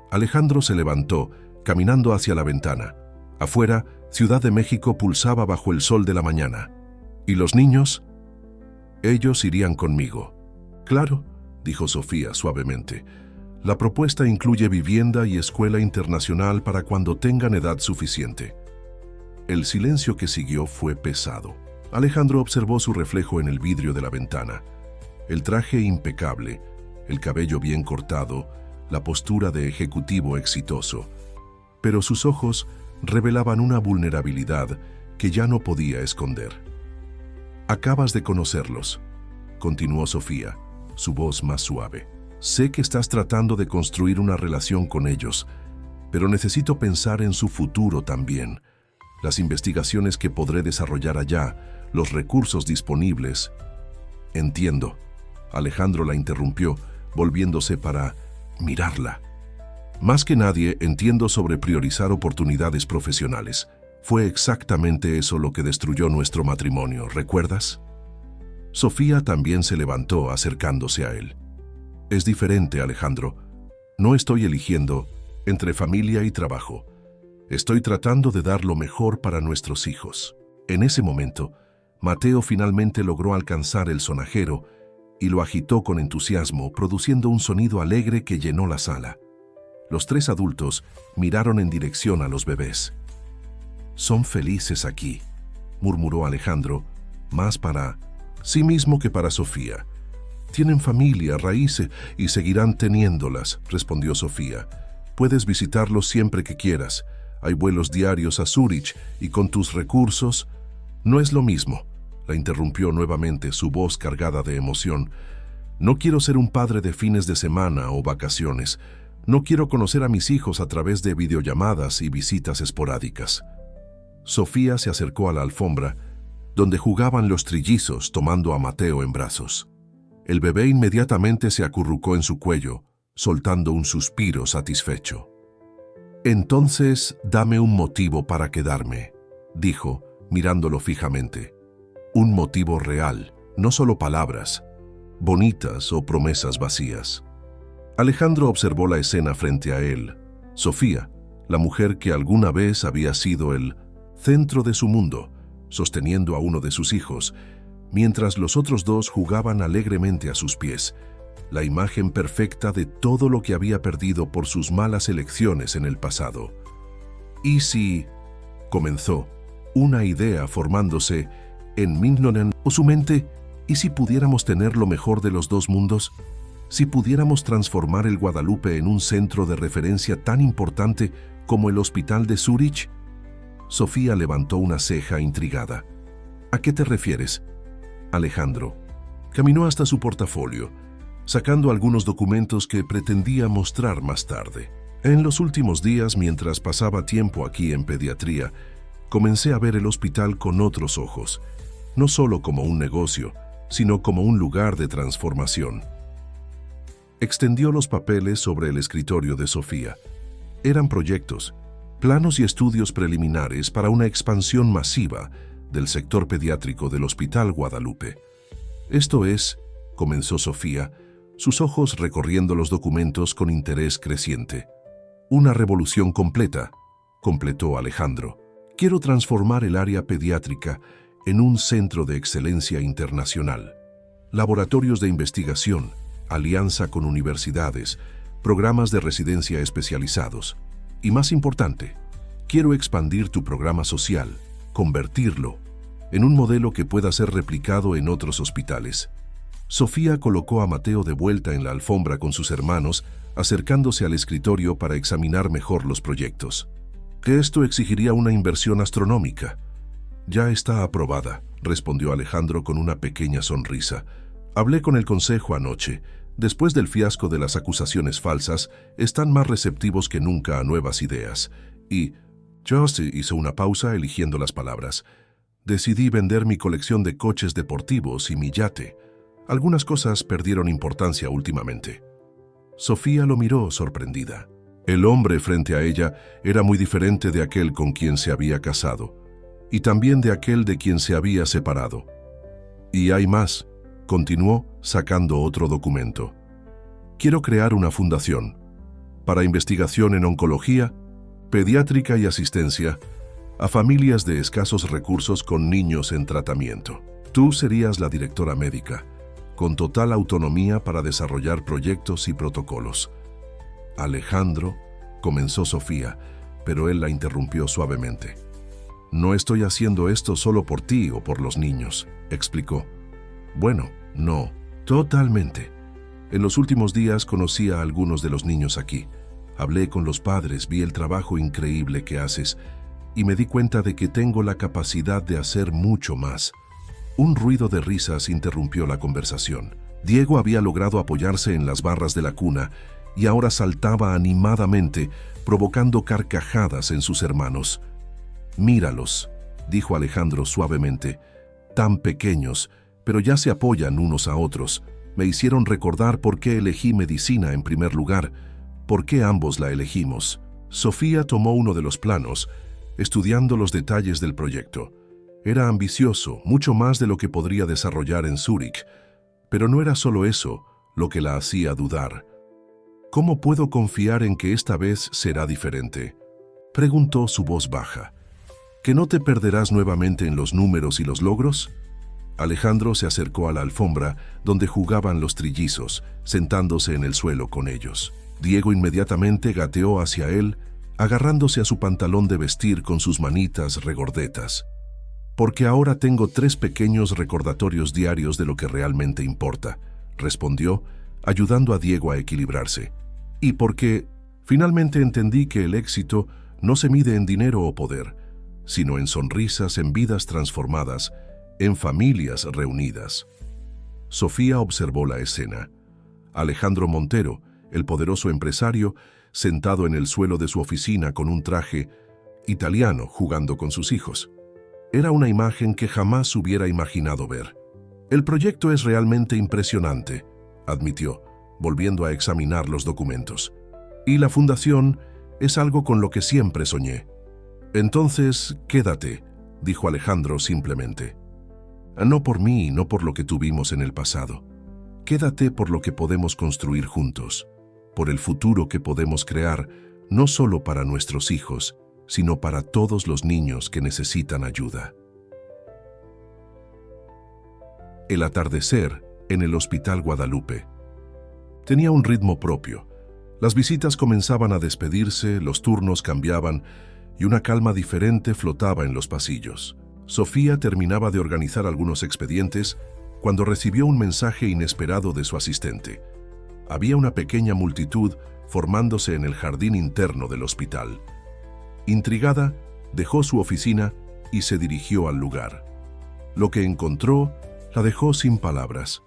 Alejandro se levantó, caminando hacia la ventana. Afuera, Ciudad de México pulsaba bajo el sol de la mañana. «¿Y los niños?» «Ellos irían conmigo». «Claro», dijo Sofía suavemente. «La propuesta incluye vivienda y escuela internacional para cuando tengan edad suficiente». El silencio que siguió fue pesado. Alejandro observó su reflejo en el vidrio de la ventana. El traje impecable, el cabello bien cortado, la postura de ejecutivo exitoso. Pero sus ojos revelaban una vulnerabilidad que ya no podía esconder. «Acabas de conocerlos», continuó Sofía, su voz más suave. «Sé que estás tratando de construir una relación con ellos, pero necesito pensar en su futuro también. Las investigaciones que podré desarrollar allá, los recursos disponibles». «Entiendo», Alejandro la interrumpió, volviéndose para mirarla. «Más que nadie entiendo sobre priorizar oportunidades profesionales. Fue exactamente eso lo que destruyó nuestro matrimonio, ¿recuerdas?». Sofía también se levantó, acercándose a él. «Es diferente, Alejandro. No estoy eligiendo entre familia y trabajo. Estoy tratando de dar lo mejor para nuestros hijos». En ese momento, Mateo finalmente logró alcanzar el sonajero y lo agitó con entusiasmo, produciendo un sonido alegre que llenó la sala. Los 3 adultos miraron en dirección a los bebés. «Son felices aquí», murmuró Alejandro, más para sí mismo que para Sofía. «Tienen familia, raíces y seguirán teniéndolas», respondió Sofía. «Puedes visitarlos siempre que quieras. Hay vuelos diarios a Zúrich y con tus recursos». «No es lo mismo», la interrumpió nuevamente, su voz cargada de emoción. «No quiero ser un padre de fines de semana o vacaciones. No quiero conocer a mis hijos a través de videollamadas y visitas esporádicas». Sofía se acercó a la alfombra, donde jugaban los trillizos, tomando a Mateo en brazos. El bebé inmediatamente se acurrucó en su cuello, soltando un suspiro satisfecho. «Entonces, dame un motivo para quedarme», dijo, mirándolo fijamente. «Un motivo real, no solo palabras, bonitas o promesas vacías». Alejandro observó la escena frente a él. Sofía, la mujer que alguna vez había sido el centro de su mundo, sosteniendo a uno de sus hijos, mientras los otros dos jugaban alegremente a sus pies, la imagen perfecta de todo lo que había perdido por sus malas elecciones en el pasado. «¿Y si...?» comenzó, una idea formándose en Mignonen o su mente. «¿Y si pudiéramos tener lo mejor de los dos mundos? Si pudiéramos transformar el Guadalupe en un centro de referencia tan importante como el Hospital de Zúrich?» Sofía levantó una ceja intrigada. «¿A qué te refieres?» Alejandro caminó hasta su portafolio, sacando algunos documentos que pretendía mostrar más tarde. «En los últimos días, mientras pasaba tiempo aquí en pediatría, comencé a ver el hospital con otros ojos, no solo como un negocio, sino como un lugar de transformación». Extendió los papeles sobre el escritorio de Sofía. Eran proyectos, planos y estudios preliminares para una expansión masiva del sector pediátrico del Hospital Guadalupe. «Esto es», comenzó Sofía, sus ojos recorriendo los documentos con interés creciente. «Una revolución completa», completó Alejandro. «Quiero transformar el área pediátrica en un centro de excelencia internacional. Laboratorios de investigación, alianza con universidades, programas de residencia especializados. Y más importante, quiero expandir tu programa social, convertirlo en un modelo que pueda ser replicado en otros hospitales». Sofía colocó a Mateo de vuelta en la alfombra con sus hermanos, acercándose al escritorio para examinar mejor los proyectos. «Que esto exigiría una inversión astronómica». «Ya está aprobada», respondió Alejandro con una pequeña sonrisa. «Hablé con el consejo anoche. Después del fiasco de las acusaciones falsas, están más receptivos que nunca a nuevas ideas. Y...» Joss hizo una pausa eligiendo las palabras. «Decidí vender mi colección de coches deportivos y mi yate. Algunas cosas perdieron importancia últimamente». Sofía lo miró sorprendida. El hombre frente a ella era muy diferente de aquel con quien se había casado, y también de aquel de quien se había separado. «Y hay más», continuó, sacando otro documento. «Quiero crear una fundación para investigación en oncología, pediátrica y asistencia a familias de escasos recursos con niños en tratamiento. Tú serías la directora médica, con total autonomía para desarrollar proyectos y protocolos». «Alejandro», comenzó Sofía, pero él la interrumpió suavemente. «No estoy haciendo esto solo por ti o por los niños», explicó. «Bueno, no, totalmente. En los últimos días conocí a algunos de los niños aquí. Hablé con los padres, vi el trabajo increíble que haces y me di cuenta de que tengo la capacidad de hacer mucho más». Un ruido de risas interrumpió la conversación. Diego había logrado apoyarse en las barras de la cuna y ahora saltaba animadamente, provocando carcajadas en sus hermanos. «Míralos», dijo Alejandro suavemente. «Tan pequeños, pero ya se apoyan unos a otros. Me hicieron recordar por qué elegí medicina en primer lugar, por qué ambos la elegimos». Sofía tomó uno de los planos, estudiando los detalles del proyecto. Era ambicioso, mucho más de lo que podría desarrollar en Zúrich, pero no era solo eso lo que la hacía dudar. «¿Cómo puedo confiar en que esta vez será diferente?», preguntó su voz baja. «¿Que no te perderás nuevamente en los números y los logros?». Alejandro se acercó a la alfombra donde jugaban los trillizos, sentándose en el suelo con ellos. Diego inmediatamente gateó hacia él, agarrándose a su pantalón de vestir con sus manitas regordetas. «Porque ahora tengo 3 pequeños recordatorios diarios de lo que realmente importa», respondió, ayudando a Diego a equilibrarse. «Y porque finalmente entendí que el éxito no se mide en dinero o poder, sino en sonrisas, en vidas transformadas, en familias reunidas». Sofía observó la escena. Alejandro Montero, el poderoso empresario, sentado en el suelo de su oficina con un traje italiano jugando con sus hijos. Era una imagen que jamás hubiera imaginado ver. «El proyecto es realmente impresionante», admitió, volviendo a examinar los documentos. Y la fundación es algo con lo que siempre soñé. Entonces, quédate, dijo Alejandro simplemente. No por mí, no por lo que tuvimos en el pasado. Quédate por lo que podemos construir juntos, por el futuro que podemos crear, no solo para nuestros hijos, sino para todos los niños que necesitan ayuda. El atardecer en el Hospital Guadalupe. Tenía un ritmo propio. Las visitas comenzaban a despedirse, los turnos cambiaban y una calma diferente flotaba en los pasillos. Sofía terminaba de organizar algunos expedientes cuando recibió un mensaje inesperado de su asistente. Había una pequeña multitud formándose en el jardín interno del hospital. Intrigada, dejó su oficina y se dirigió al lugar. Lo que encontró la dejó sin palabras.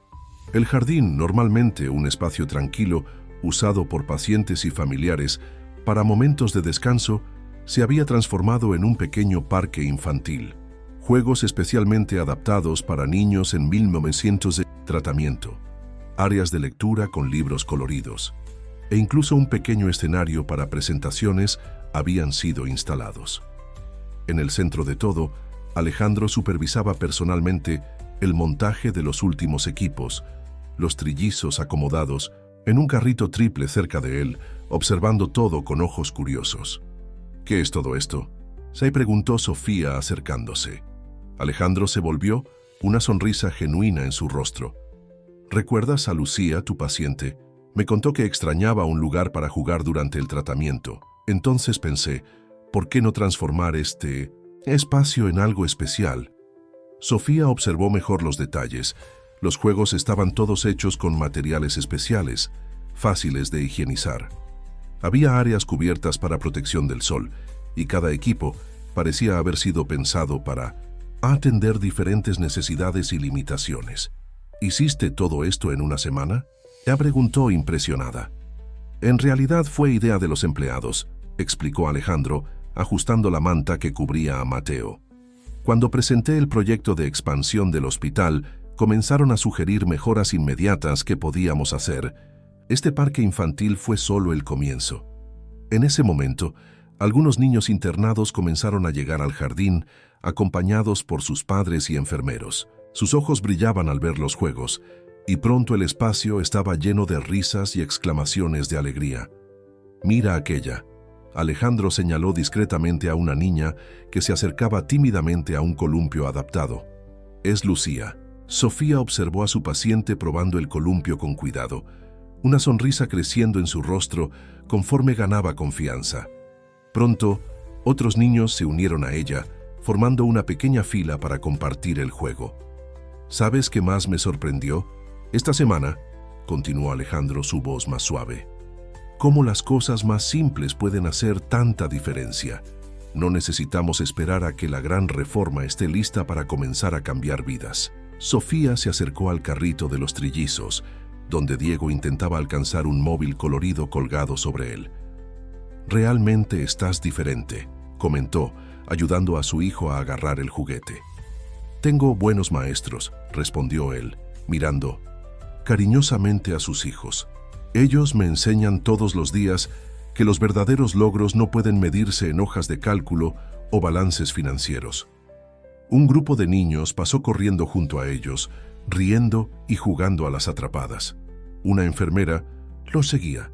El jardín, normalmente un espacio tranquilo, usado por pacientes y familiares para momentos de descanso, se había transformado en un pequeño parque infantil. Juegos especialmente adaptados para niños en 1900 de tratamiento, áreas de lectura con libros coloridos, e incluso un pequeño escenario para presentaciones habían sido instalados. En el centro de todo, Alejandro supervisaba personalmente el montaje de los últimos equipos, los trillizos acomodados en un carrito triple cerca de él, observando todo con ojos curiosos. ¿Qué es todo esto?, se preguntó Sofía acercándose. Alejandro se volvió, una sonrisa genuina en su rostro. ¿Recuerdas a Lucía, tu paciente? Me contó que extrañaba un lugar para jugar durante el tratamiento. Entonces pensé, ¿por qué no transformar este espacio en algo especial? Sofía observó mejor los detalles. Los juegos estaban todos hechos con materiales especiales, fáciles de higienizar. Había áreas cubiertas para protección del sol, y cada equipo parecía haber sido pensado para atender diferentes necesidades y limitaciones. ¿Hiciste todo esto en una semana?, ella preguntó impresionada. En realidad fue idea de los empleados, explicó Alejandro, ajustando la manta que cubría a Mateo. Cuando presenté el proyecto de expansión del hospital, comenzaron a sugerir mejoras inmediatas que podíamos hacer. Este parque infantil fue solo el comienzo. En ese momento, algunos niños internados comenzaron a llegar al jardín, acompañados por sus padres y enfermeros. Sus ojos brillaban al ver los juegos, y pronto el espacio estaba lleno de risas y exclamaciones de alegría. «Mira aquella». Alejandro señaló discretamente a una niña que se acercaba tímidamente a un columpio adaptado. «Es Lucía». Sofía observó a su paciente probando el columpio con cuidado, una sonrisa creciendo en su rostro conforme ganaba confianza. Pronto, otros niños se unieron a ella, formando una pequeña fila para compartir el juego. ¿Sabes qué más me sorprendió? Esta semana, continuó Alejandro, su voz más suave, cómo las cosas más simples pueden hacer tanta diferencia. No necesitamos esperar a que la gran reforma esté lista para comenzar a cambiar vidas. Sofía se acercó al carrito de los trillizos, donde Diego intentaba alcanzar un móvil colorido colgado sobre él. «Realmente estás diferente», comentó, ayudando a su hijo a agarrar el juguete. «Tengo buenos maestros», respondió él, mirando cariñosamente a sus hijos. «Ellos me enseñan todos los días que los verdaderos logros no pueden medirse en hojas de cálculo o balances financieros». Un grupo de niños pasó corriendo junto a ellos, riendo y jugando a las atrapadas. Una enfermera los seguía,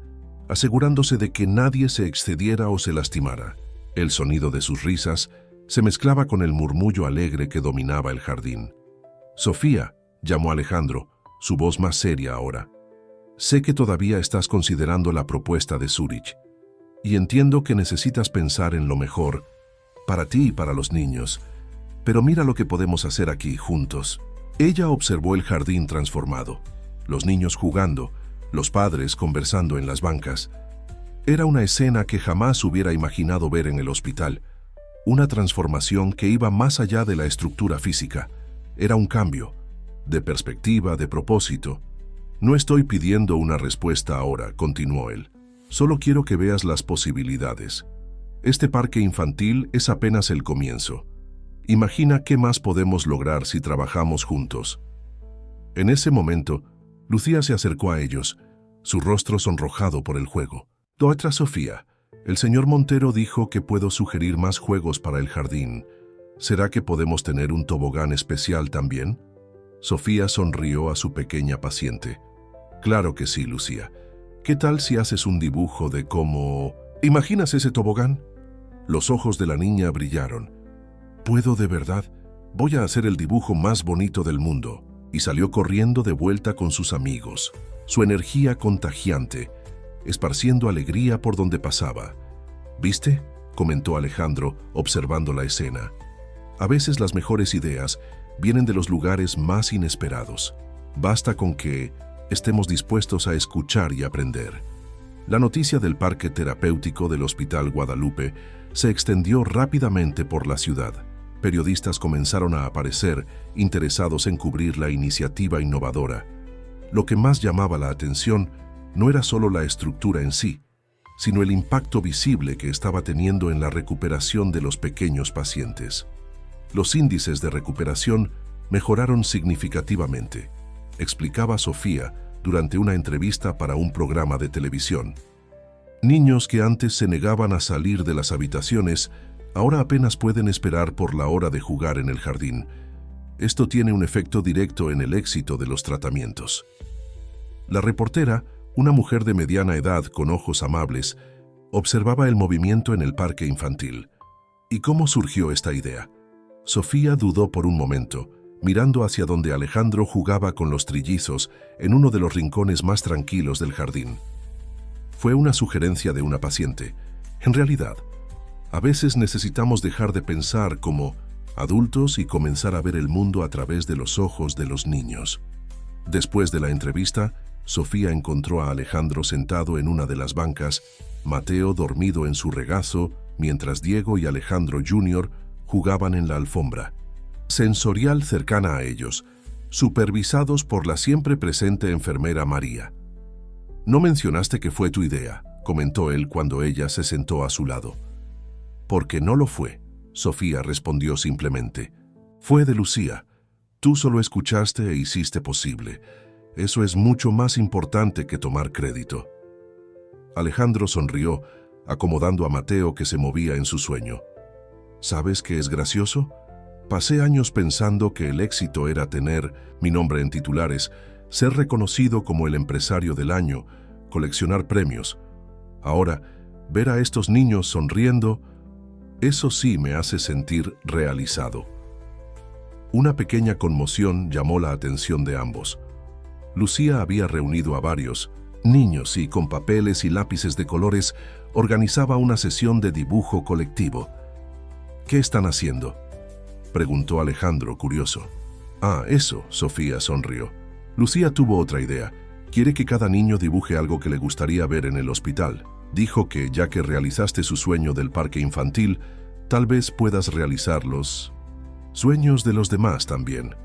asegurándose de que nadie se excediera o se lastimara. El sonido de sus risas se mezclaba con el murmullo alegre que dominaba el jardín. «Sofía», llamó Alejandro, su voz más seria ahora. «Sé que todavía estás considerando la propuesta de Zurich, y entiendo que necesitas pensar en lo mejor para ti y para los niños, pero mira lo que podemos hacer aquí juntos». Ella observó el jardín transformado, los niños jugando, los padres conversando en las bancas. Era una escena que jamás hubiera imaginado ver en el hospital. Una transformación que iba más allá de la estructura física. Era un cambio, de perspectiva, de propósito. «No estoy pidiendo una respuesta ahora», continuó él. «Solo quiero que veas las posibilidades. Este parque infantil es apenas el comienzo. Imagina qué más podemos lograr si trabajamos juntos». En ese momento, Lucía se acercó a ellos, su rostro sonrojado por el juego. Dotra Sofía, el señor Montero dijo que puedo sugerir más juegos para el jardín. ¿Será que podemos tener un tobogán especial también? Sofía sonrió a su pequeña paciente. Claro que sí, Lucía. ¿Qué tal si haces un dibujo de cómo... ¿Imaginas ese tobogán? Los ojos de la niña brillaron. ¿Puedo de verdad? Voy a hacer el dibujo más bonito del mundo. Y salió corriendo de vuelta con sus amigos, su energía contagiante, esparciendo alegría por donde pasaba. ¿Viste?, comentó Alejandro, observando la escena. A veces las mejores ideas vienen de los lugares más inesperados. Basta con que estemos dispuestos a escuchar y aprender. La noticia del parque terapéutico del Hospital Guadalupe se extendió rápidamente por la ciudad. Periodistas comenzaron a aparecer, interesados en cubrir la iniciativa innovadora. Lo que más llamaba la atención no era solo la estructura en sí, sino el impacto visible que estaba teniendo en la recuperación de los pequeños pacientes. Los índices de recuperación mejoraron significativamente, explicaba Sofía durante una entrevista para un programa de televisión. Niños que antes se negaban a salir de las habitaciones ahora apenas pueden esperar por la hora de jugar en el jardín. Esto tiene un efecto directo en el éxito de los tratamientos. La reportera, una mujer de mediana edad con ojos amables, observaba el movimiento en el parque infantil. ¿Y cómo surgió esta idea? Sofía dudó por un momento, mirando hacia donde Alejandro jugaba con los trillizos en uno de los rincones más tranquilos del jardín. Fue una sugerencia de una paciente. En realidad, a veces necesitamos dejar de pensar como adultos y comenzar a ver el mundo a través de los ojos de los niños. Después de la entrevista, Sofía encontró a Alejandro sentado en una de las bancas, Mateo dormido en su regazo, mientras Diego y Alejandro Jr. jugaban en la alfombra. Sensorial cercana a ellos, supervisados por la siempre presente enfermera María. «No mencionaste que fue tu idea», comentó él cuando ella se sentó a su lado. «Porque no lo fue», Sofía respondió simplemente. «Fue de Lucía. Tú solo escuchaste e hiciste posible. Eso es mucho más importante que tomar crédito». Alejandro sonrió, acomodando a Mateo que se movía en su sueño. «¿Sabes qué es gracioso? Pasé años pensando que el éxito era tener mi nombre en titulares, ser reconocido como el empresario del año, coleccionar premios. Ahora, ver a estos niños sonriendo, eso sí me hace sentir realizado». Una pequeña conmoción llamó la atención de ambos. Lucía había reunido a varios niños y con papeles y lápices de colores organizaba una sesión de dibujo colectivo. «¿Qué están haciendo?», preguntó Alejandro, curioso. «Ah, eso», Sofía sonrió. Lucía tuvo otra idea. «Quiere que cada niño dibuje algo que le gustaría ver en el hospital. Dijo que, ya que realizaste su sueño del parque infantil, tal vez puedas realizar los sueños de los demás también».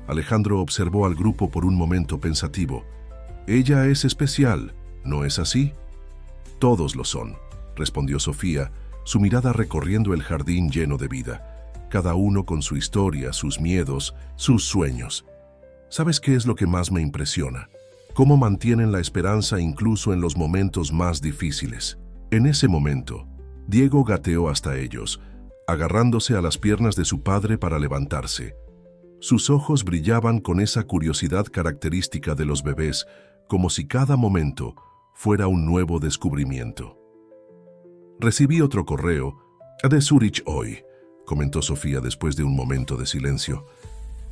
Alejandro observó al grupo por un momento pensativo. «Ella es especial, ¿no es así?». «Todos lo son», respondió Sofía, su mirada recorriendo el jardín lleno de vida, cada uno con su historia, sus miedos, sus sueños. ¿Sabes qué es lo que más me impresiona? Cómo mantienen la esperanza incluso en los momentos más difíciles. En ese momento, Diego gateó hasta ellos, agarrándose a las piernas de su padre para levantarse. Sus ojos brillaban con esa curiosidad característica de los bebés, como si cada momento fuera un nuevo descubrimiento. «Recibí otro correo de Zurich hoy», comentó Sofía después de un momento de silencio.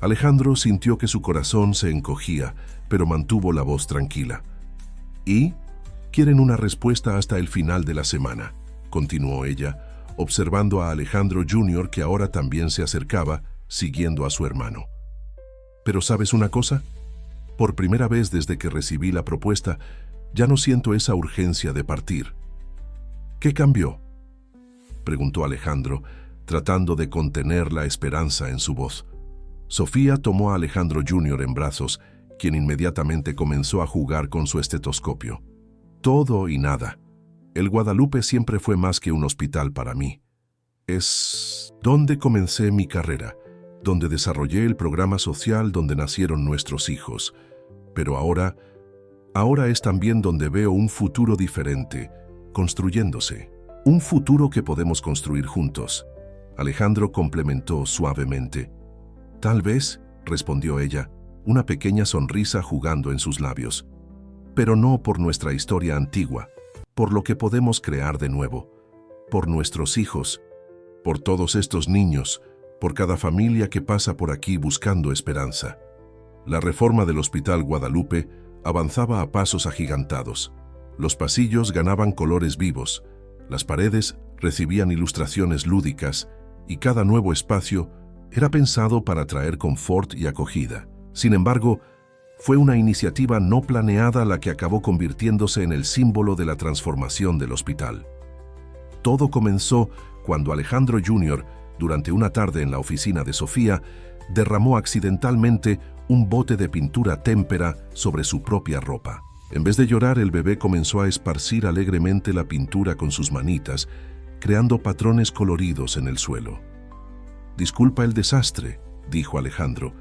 Alejandro sintió que su corazón se encogía, pero mantuvo la voz tranquila. «¿Y? Quieren una respuesta hasta el final de la semana», continuó ella, observando a Alejandro Jr., que ahora también se acercaba, siguiendo a su hermano. «Pero ¿sabes una cosa? Por primera vez desde que recibí la propuesta, ya no siento esa urgencia de partir». «¿Qué cambió?», preguntó Alejandro, tratando de contener la esperanza en su voz. Sofía tomó a Alejandro Jr. en brazos, quien inmediatamente comenzó a jugar con su estetoscopio. «Todo y nada. El Guadalupe siempre fue más que un hospital para mí. Es donde comencé mi carrera, donde desarrollé el programa social donde nacieron nuestros hijos. Pero ahora Ahora es también donde veo un futuro diferente, construyéndose. Un futuro que podemos construir juntos. Alejandro complementó suavemente. Tal vez, respondió ella, una pequeña sonrisa jugando en sus labios. Pero no por nuestra historia antigua, por lo que podemos crear de nuevo, por nuestros hijos, por todos estos niños, por cada familia que pasa por aquí buscando esperanza. La reforma del Hospital Guadalupe avanzaba a pasos agigantados. Los pasillos ganaban colores vivos, las paredes recibían ilustraciones lúdicas y cada nuevo espacio era pensado para traer confort y acogida. Sin embargo, fue una iniciativa no planeada la que acabó convirtiéndose en el símbolo de la transformación del hospital. Todo comenzó cuando Alejandro Jr., durante una tarde en la oficina de Sofía, derramó accidentalmente un bote de pintura témpera sobre su propia ropa. En vez de llorar, el bebé comenzó a esparcir alegremente la pintura con sus manitas, creando patrones coloridos en el suelo. «Disculpa el desastre», dijo Alejandro,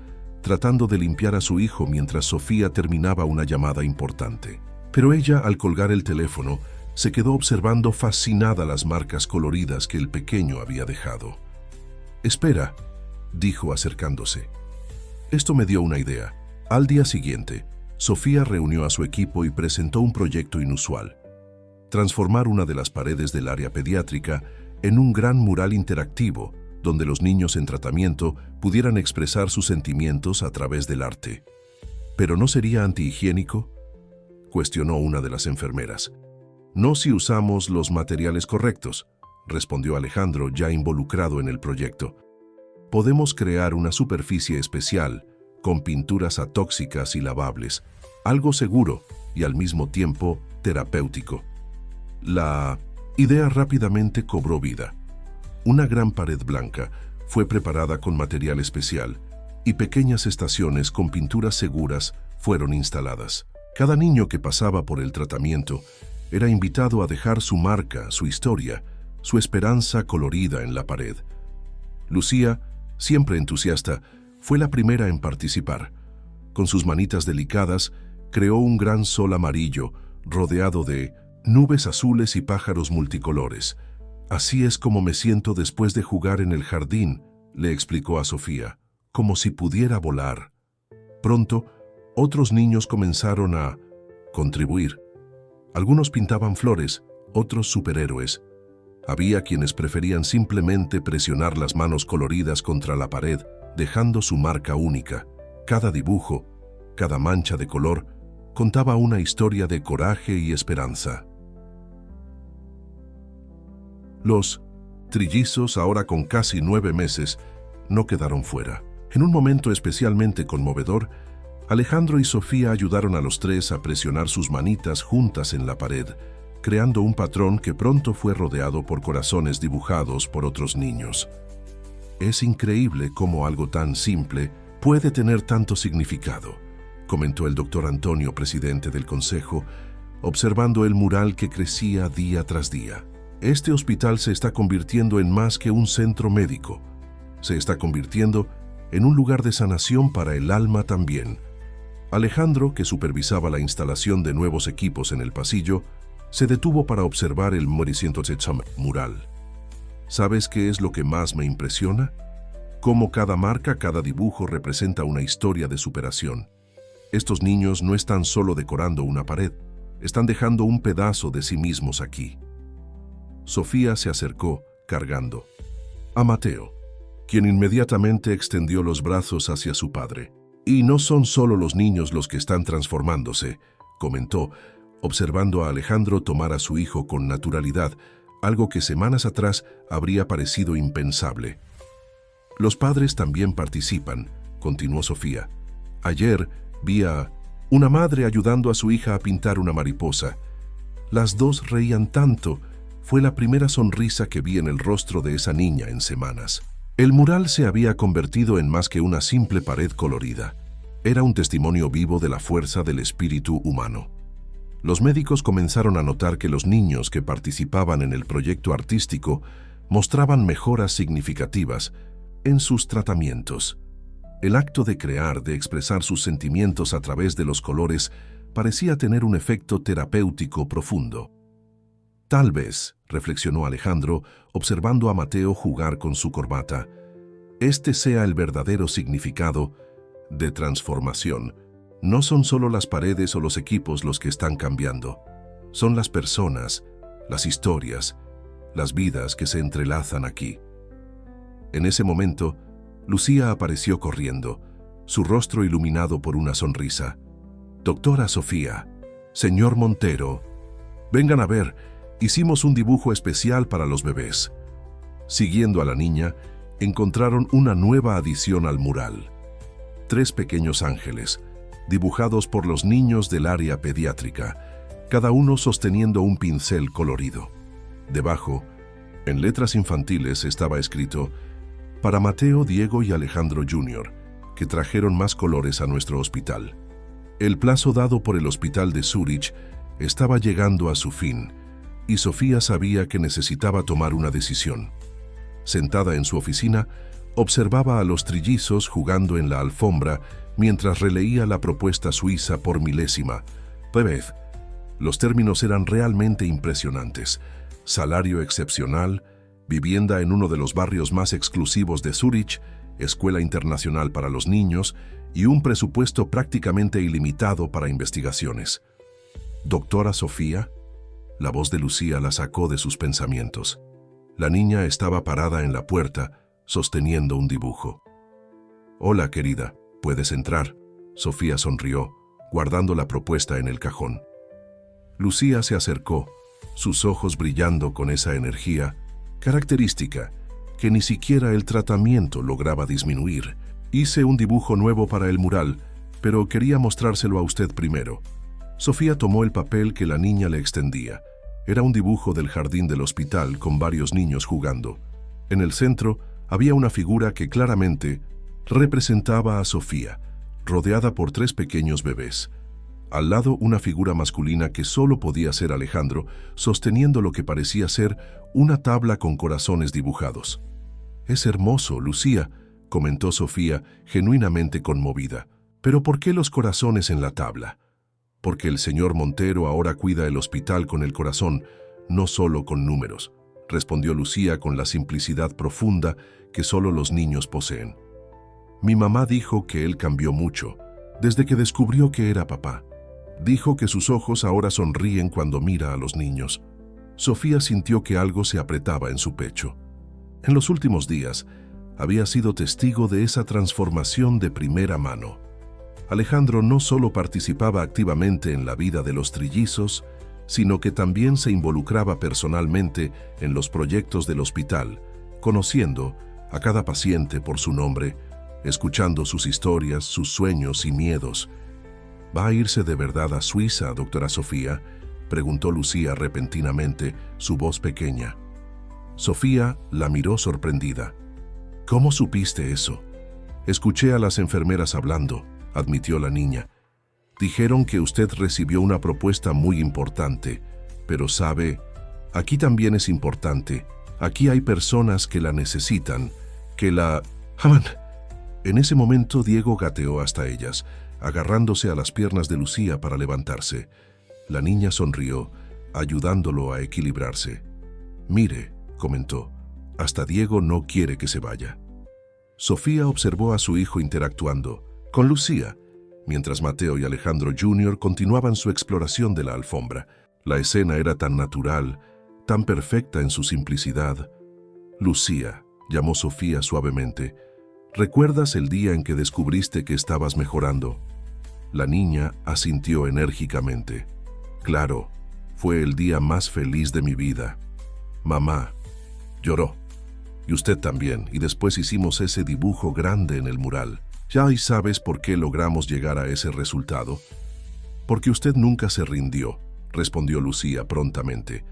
tratando de limpiar a su hijo mientras Sofía terminaba una llamada importante. Pero ella, al colgar el teléfono, se quedó observando fascinada las marcas coloridas que el pequeño había dejado. «Espera», dijo acercándose. Esto me dio una idea. Al día siguiente, Sofía reunió a su equipo y presentó un proyecto inusual: transformar una de las paredes del área pediátrica en un gran mural interactivo donde los niños en tratamiento pudieran expresar sus sentimientos a través del arte. ¿Pero no sería antihigiénico?, cuestionó una de las enfermeras. «No si usamos los materiales correctos», respondió Alejandro, ya involucrado en el proyecto. «Podemos crear una superficie especial, con pinturas atóxicas y lavables, algo seguro y al mismo tiempo terapéutico». La idea rápidamente cobró vida. Una gran pared blanca fue preparada con material especial y pequeñas estaciones con pinturas seguras fueron instaladas. Cada niño que pasaba por el tratamiento era invitado a dejar su marca, su historia, su esperanza colorida en la pared. Lucía, siempre entusiasta, fue la primera en participar. Con sus manitas delicadas, creó un gran sol amarillo rodeado de nubes azules y pájaros multicolores. «Así es como me siento después de jugar en el jardín», le explicó a Sofía, «como si pudiera volar». Pronto, otros niños comenzaron a contribuir. Algunos pintaban flores, otros superhéroes. Había quienes preferían simplemente presionar las manos coloridas contra la pared, dejando su marca única. Cada dibujo, cada mancha de color, contaba una historia de coraje y esperanza. Los trillizos, ahora con casi 9 meses, no quedaron fuera. En un momento especialmente conmovedor, Alejandro y Sofía ayudaron a los tres a presionar sus manitas juntas en la pared, creando un patrón que pronto fue rodeado por corazones dibujados por otros niños. «Es increíble cómo algo tan simple puede tener tanto significado», comentó el doctor Antonio, presidente del consejo, observando el mural que crecía día tras día. «Este hospital se está convirtiendo en más que un centro médico. Se está convirtiendo en un lugar de sanación para el alma también». Alejandro, que supervisaba la instalación de nuevos equipos en el pasillo, se detuvo para observar el mural. ¿Sabes qué es lo que más me impresiona? Cómo cada marca, cada dibujo representa una historia de superación. Estos niños no están solo decorando una pared, están dejando un pedazo de sí mismos aquí. Sofía se acercó, cargando a Mateo, quien inmediatamente extendió los brazos hacia su padre. «Y no son solo los niños los que están transformándose», comentó, observando a Alejandro tomar a su hijo con naturalidad, algo que semanas atrás habría parecido impensable. «Los padres también participan», continuó Sofía. «Ayer vi a una madre ayudando a su hija a pintar una mariposa. Las dos reían tanto. Fue la primera sonrisa que vi en el rostro de esa niña en semanas». El mural se había convertido en más que una simple pared colorida. Era un testimonio vivo de la fuerza del espíritu humano. Los médicos comenzaron a notar que los niños que participaban en el proyecto artístico mostraban mejoras significativas en sus tratamientos. El acto de crear, de expresar sus sentimientos a través de los colores, parecía tener un efecto terapéutico profundo. Tal vez, reflexionó Alejandro, observando a Mateo jugar con su corbata, este sea el verdadero significado de transformación. No son solo las paredes o los equipos los que están cambiando. Son las personas, las historias, las vidas que se entrelazan aquí. En ese momento, Lucía apareció corriendo, su rostro iluminado por una sonrisa. «Doctora Sofía, señor Montero, vengan a ver, hicimos un dibujo especial para los bebés». Siguiendo a la niña, encontraron una nueva adición al mural. 3 pequeños ángeles, dibujados por los niños del área pediátrica, cada uno sosteniendo un pincel colorido. Debajo, en letras infantiles, estaba escrito: «Para Mateo, Diego y Alejandro Jr., que trajeron más colores a nuestro hospital». El plazo dado por el hospital de Zúrich estaba llegando a su fin, y Sofía sabía que necesitaba tomar una decisión. Sentada en su oficina, observaba a los trillizos jugando en la alfombra mientras releía la propuesta suiza por milésima vez. Los términos eran realmente impresionantes: salario excepcional, vivienda en uno de los barrios más exclusivos de Zúrich, escuela internacional para los niños y un presupuesto prácticamente ilimitado para investigaciones. «Doctora Sofía», la voz de Lucía la sacó de sus pensamientos. La niña estaba parada en la puerta, sosteniendo un dibujo. «Hola, querida, ¿puedes entrar?», Sofía sonrió, guardando la propuesta en el cajón. Lucía se acercó, sus ojos brillando con esa energía característica que ni siquiera el tratamiento lograba disminuir. «Hice un dibujo nuevo para el mural, pero quería mostrárselo a usted primero». Sofía tomó el papel que la niña le extendía. Era un dibujo del jardín del hospital con varios niños jugando. En el centro había una figura que claramente representaba a Sofía, rodeada por 3 pequeños bebés. Al lado, una figura masculina que solo podía ser Alejandro, sosteniendo lo que parecía ser una tabla con corazones dibujados. «Es hermoso, Lucía», comentó Sofía, genuinamente conmovida. «¿Pero por qué los corazones en la tabla?». «Porque el señor Montero ahora cuida el hospital con el corazón, no solo con números», respondió Lucía con la simplicidad profunda que solo los niños poseen. «Mi mamá dijo que él cambió mucho, desde que descubrió que era papá. Dijo que sus ojos ahora sonríen cuando mira a los niños». Sofía sintió que algo se apretaba en su pecho. En los últimos días, había sido testigo de esa transformación de primera mano. Alejandro no solo participaba activamente en la vida de los trillizos, sino que también se involucraba personalmente en los proyectos del hospital, conociendo a cada paciente por su nombre, escuchando sus historias, sus sueños y miedos. «¿Va a irse de verdad a Suiza, doctora Sofía?», preguntó Lucía repentinamente, su voz pequeña. Sofía la miró sorprendida. «¿Cómo supiste eso?». «Escuché a las enfermeras hablando», admitió la niña. «Dijeron que usted recibió una propuesta muy importante, pero sabe, aquí también es importante. Aquí hay personas que la necesitan, que la aman». En ese momento Diego gateó hasta ellas, agarrándose a las piernas de Lucía para levantarse. La niña sonrió, ayudándolo a equilibrarse. «Mire», comentó, «hasta Diego no quiere que se vaya». Sofía observó a su hijo interactuando con Lucía, mientras Mateo y Alejandro Jr. continuaban su exploración de la alfombra. La escena era tan natural, tan perfecta en su simplicidad. «Lucía», llamó Sofía suavemente, «¿recuerdas el día en que descubriste que estabas mejorando?». La niña asintió enérgicamente. «Claro, fue el día más feliz de mi vida. Mamá lloró. Y usted también, y después hicimos ese dibujo grande en el mural. Ya y sabes por qué logramos llegar a ese resultado». «Porque usted nunca se rindió», respondió Lucía prontamente.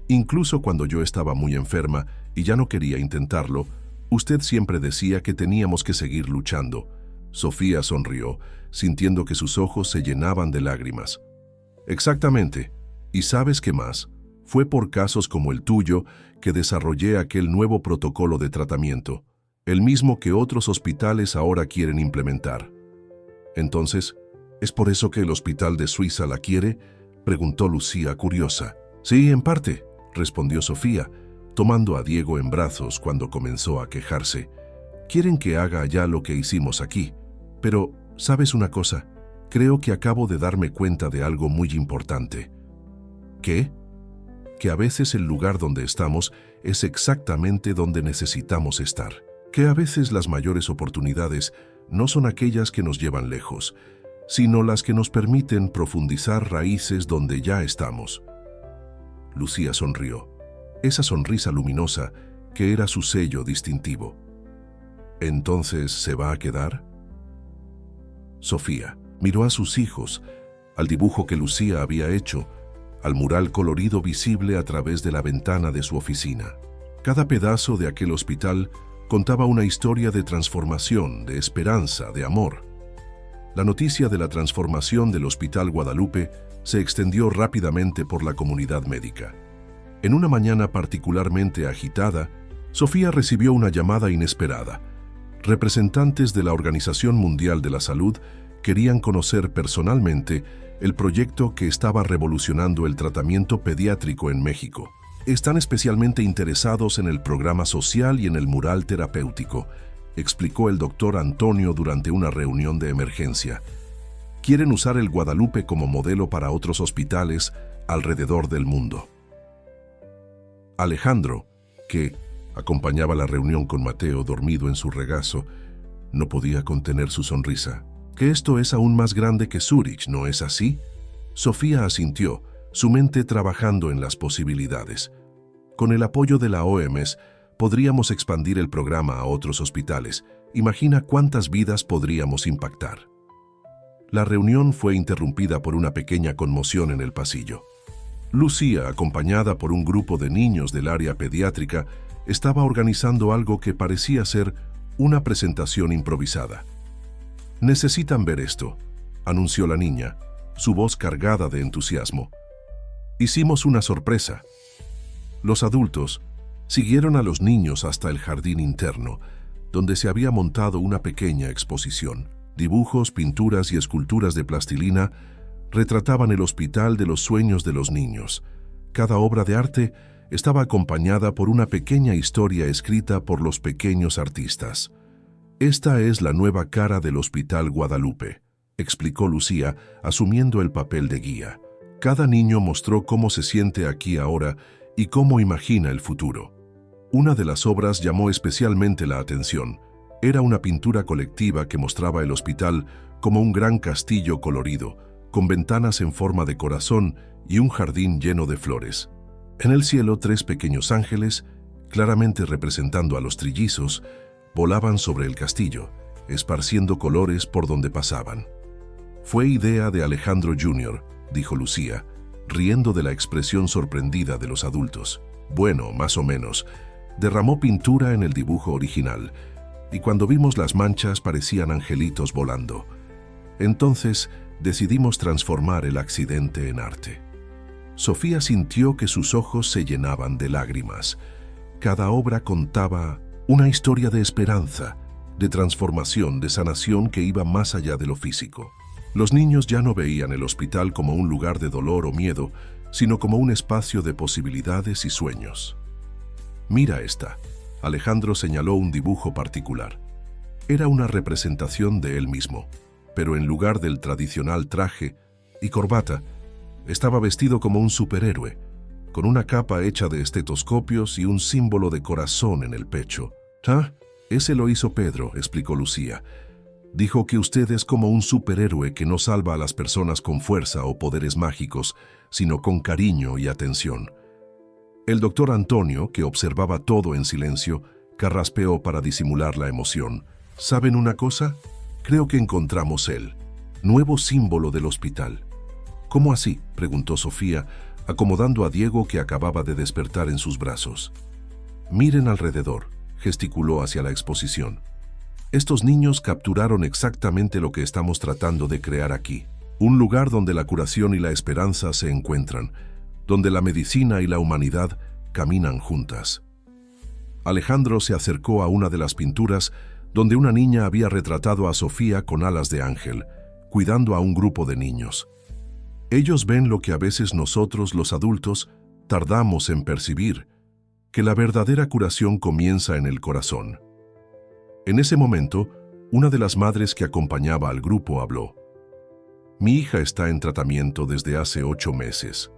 «Incluso cuando yo estaba muy enferma y ya no quería intentarlo, usted siempre decía que teníamos que seguir luchando». Sofía sonrió, sintiendo que sus ojos se llenaban de lágrimas. «Exactamente. ¿Y sabes qué más? Fue por casos como el tuyo que desarrollé aquel nuevo protocolo de tratamiento, el mismo que otros hospitales ahora quieren implementar». Entonces, ¿Es por eso que el hospital de Suiza la quiere?, preguntó Lucía curiosa. Sí, en parte, respondió Sofía, tomando a Diego en brazos cuando comenzó a quejarse. Quieren que haga allá lo que hicimos aquí. Pero, ¿sabes una cosa? Creo que acabo de darme cuenta de algo muy importante. ¿Qué? Que a veces el lugar donde estamos es exactamente donde necesitamos estar. Que a veces las mayores oportunidades no son aquellas que nos llevan lejos, sino las que nos permiten profundizar raíces donde ya estamos. Lucía sonrió, esa sonrisa luminosa que era su sello distintivo. ¿Entonces se va a quedar? Sofía miró a sus hijos, al dibujo que Lucía había hecho, al mural colorido visible a través de la ventana de su oficina. Cada pedazo de aquel hospital contaba una historia de transformación, de esperanza, de amor. La noticia de la transformación del Hospital Guadalupe se extendió rápidamente por la comunidad médica. En una mañana particularmente agitada, Sofía recibió una llamada inesperada. Representantes de la Organización Mundial de la Salud querían conocer personalmente el proyecto que estaba revolucionando el tratamiento pediátrico en México. Están especialmente interesados en el programa social y en el mural terapéutico, explicó el doctor Antonio durante una reunión de emergencia. Quieren usar el Guadalupe como modelo para otros hospitales alrededor del mundo. Alejandro, que acompañaba la reunión con Mateo dormido en su regazo, no podía contener su sonrisa. Que esto es aún más grande que Zúrich, ¿no es así? Sofía asintió, su mente trabajando en las posibilidades. Con el apoyo de la OMS, podríamos expandir el programa a otros hospitales. Imagina cuántas vidas podríamos impactar. La reunión fue interrumpida por una pequeña conmoción en el pasillo. Lucía, acompañada por un grupo de niños del área pediátrica, estaba organizando algo que parecía ser una presentación improvisada. «Necesitan ver esto», anunció la niña, su voz cargada de entusiasmo. «Hicimos una sorpresa». Los adultos siguieron a los niños hasta el jardín interno, donde se había montado una pequeña exposición. Dibujos, pinturas y esculturas de plastilina retrataban el hospital de los sueños de los niños. Cada obra de arte estaba acompañada por una pequeña historia escrita por los pequeños artistas. «Esta es la nueva cara del Hospital Guadalupe», explicó Lucía, asumiendo el papel de guía. Cada niño mostró cómo se siente aquí ahora y cómo imagina el futuro. Una de las obras llamó especialmente la atención. Era una pintura colectiva que mostraba el hospital como un gran castillo colorido, con ventanas en forma de corazón y un jardín lleno de flores. En el cielo, 3 pequeños ángeles, claramente representando a los trillizos, volaban sobre el castillo, esparciendo colores por donde pasaban. «Fue idea de Alejandro Jr., dijo Lucía, riendo de la expresión sorprendida de los adultos. Bueno, más o menos. Derramó pintura en el dibujo original, y cuando vimos las manchas parecían angelitos volando. Entonces decidimos transformar el accidente en arte». Sofía sintió que sus ojos se llenaban de lágrimas. Cada obra contaba una historia de esperanza, de transformación, de sanación que iba más allá de lo físico. Los niños ya no veían el hospital como un lugar de dolor o miedo, sino como un espacio de posibilidades y sueños. «Mira esta», Alejandro señaló un dibujo particular. Era una representación de él mismo, pero en lugar del tradicional traje y corbata, estaba vestido como un superhéroe, con una capa hecha de estetoscopios y un símbolo de corazón en el pecho. «Ah, ese lo hizo Pedro», explicó Lucía. «Dijo que usted es como un superhéroe que no salva a las personas con fuerza o poderes mágicos, sino con cariño y atención». El doctor Antonio, que observaba todo en silencio, carraspeó para disimular la emoción. «¿Saben una cosa? Creo que encontramos el nuevo símbolo del hospital». «¿Cómo así?», preguntó Sofía, acomodando a Diego que acababa de despertar en sus brazos. «Miren alrededor», gesticuló hacia la exposición. «Estos niños capturaron exactamente lo que estamos tratando de crear aquí. Un lugar donde la curación y la esperanza se encuentran, donde la medicina y la humanidad caminan juntas». Alejandro se acercó a una de las pinturas donde una niña había retratado a Sofía con alas de ángel, cuidando a un grupo de niños. Ellos ven lo que a veces nosotros, los adultos, tardamos en percibir, que la verdadera curación comienza en el corazón. En ese momento, una de las madres que acompañaba al grupo habló. Mi hija está en tratamiento desde hace 8 meses.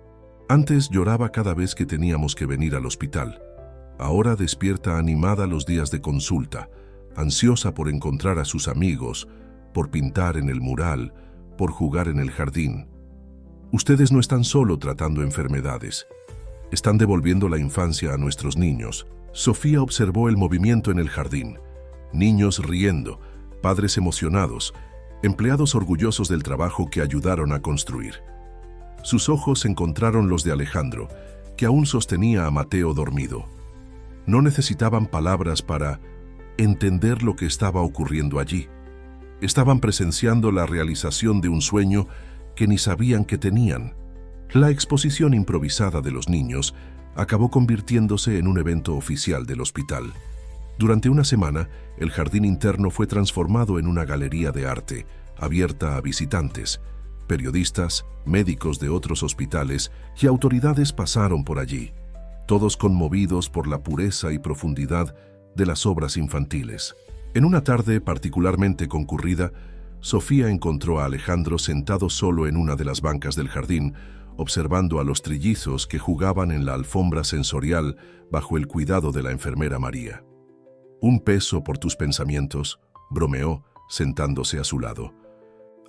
Antes lloraba cada vez que teníamos que venir al hospital. Ahora despierta animada los días de consulta, ansiosa por encontrar a sus amigos, por pintar en el mural, por jugar en el jardín. Ustedes no están solo tratando enfermedades. Están devolviendo la infancia a nuestros niños. Sofía observó el movimiento en el jardín. Niños riendo, padres emocionados, empleados orgullosos del trabajo que ayudaron a construir. Sus ojos encontraron los de Alejandro, que aún sostenía a Mateo dormido. No necesitaban palabras para entender lo que estaba ocurriendo allí. Estaban presenciando la realización de un sueño que ni sabían que tenían. La exposición improvisada de los niños acabó convirtiéndose en un evento oficial del hospital. Durante una semana, el jardín interno fue transformado en una galería de arte, abierta a visitantes. Periodistas, médicos de otros hospitales y autoridades pasaron por allí, todos conmovidos por la pureza y profundidad de las obras infantiles. En una tarde particularmente concurrida, Sofía encontró a Alejandro sentado solo en una de las bancas del jardín, observando a los trillizos que jugaban en la alfombra sensorial bajo el cuidado de la enfermera María. «Un peso por tus pensamientos», bromeó, sentándose a su lado.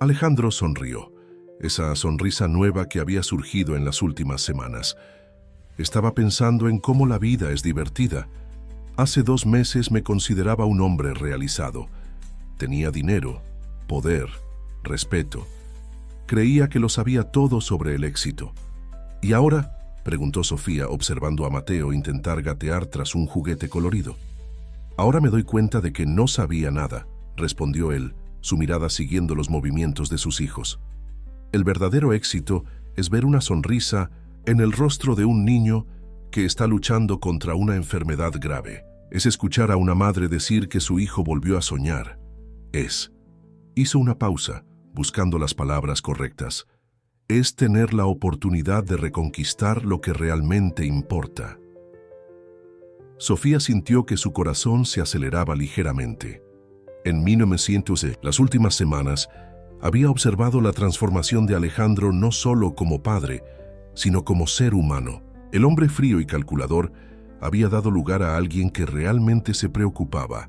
Alejandro sonrió, esa sonrisa nueva que había surgido en las últimas semanas. Estaba pensando en cómo la vida es divertida. Hace 2 meses me consideraba un hombre realizado. Tenía dinero, poder, respeto. Creía que lo sabía todo sobre el éxito. ¿Y ahora?, preguntó Sofía, observando a Mateo intentar gatear tras un juguete colorido. Ahora me doy cuenta de que no sabía nada, respondió él, su mirada siguiendo los movimientos de sus hijos. El verdadero éxito es ver una sonrisa en el rostro de un niño que está luchando contra una enfermedad grave. Es escuchar a una madre decir que su hijo volvió a soñar. Hizo una pausa, buscando las palabras correctas. Es tener la oportunidad de reconquistar lo que realmente importa. Sofía sintió que su corazón se aceleraba ligeramente. En 1900, las últimas semanas, había observado la transformación de Alejandro no solo como padre, sino como ser humano. El hombre frío y calculador había dado lugar a alguien que realmente se preocupaba,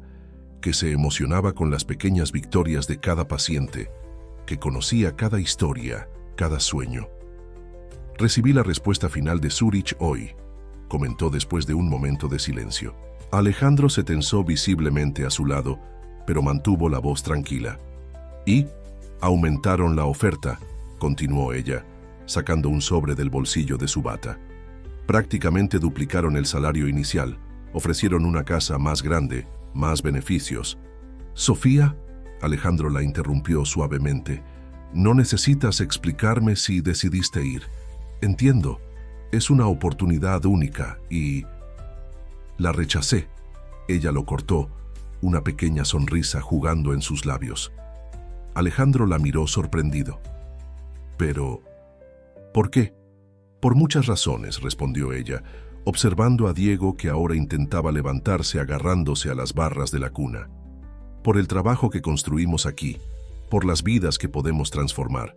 que se emocionaba con las pequeñas victorias de cada paciente, que conocía cada historia, cada sueño. Recibí la respuesta final de Zurich hoy, comentó después de un momento de silencio. Alejandro se tensó visiblemente a su lado, pero mantuvo la voz tranquila. Y aumentaron la oferta, continuó ella, sacando un sobre del bolsillo de su bata. Prácticamente duplicaron el salario inicial, ofrecieron una casa más grande, más beneficios. Sofía, Alejandro la interrumpió suavemente, no necesitas explicarme si decidiste ir. Entiendo, es una oportunidad única y... La rechacé. Ella lo cortó, una pequeña sonrisa jugando en sus labios. Alejandro la miró sorprendido. Pero... ¿por qué? Por muchas razones, respondió ella, observando a Diego que ahora intentaba levantarse agarrándose a las barras de la cuna. Por el trabajo que construimos aquí, por las vidas que podemos transformar,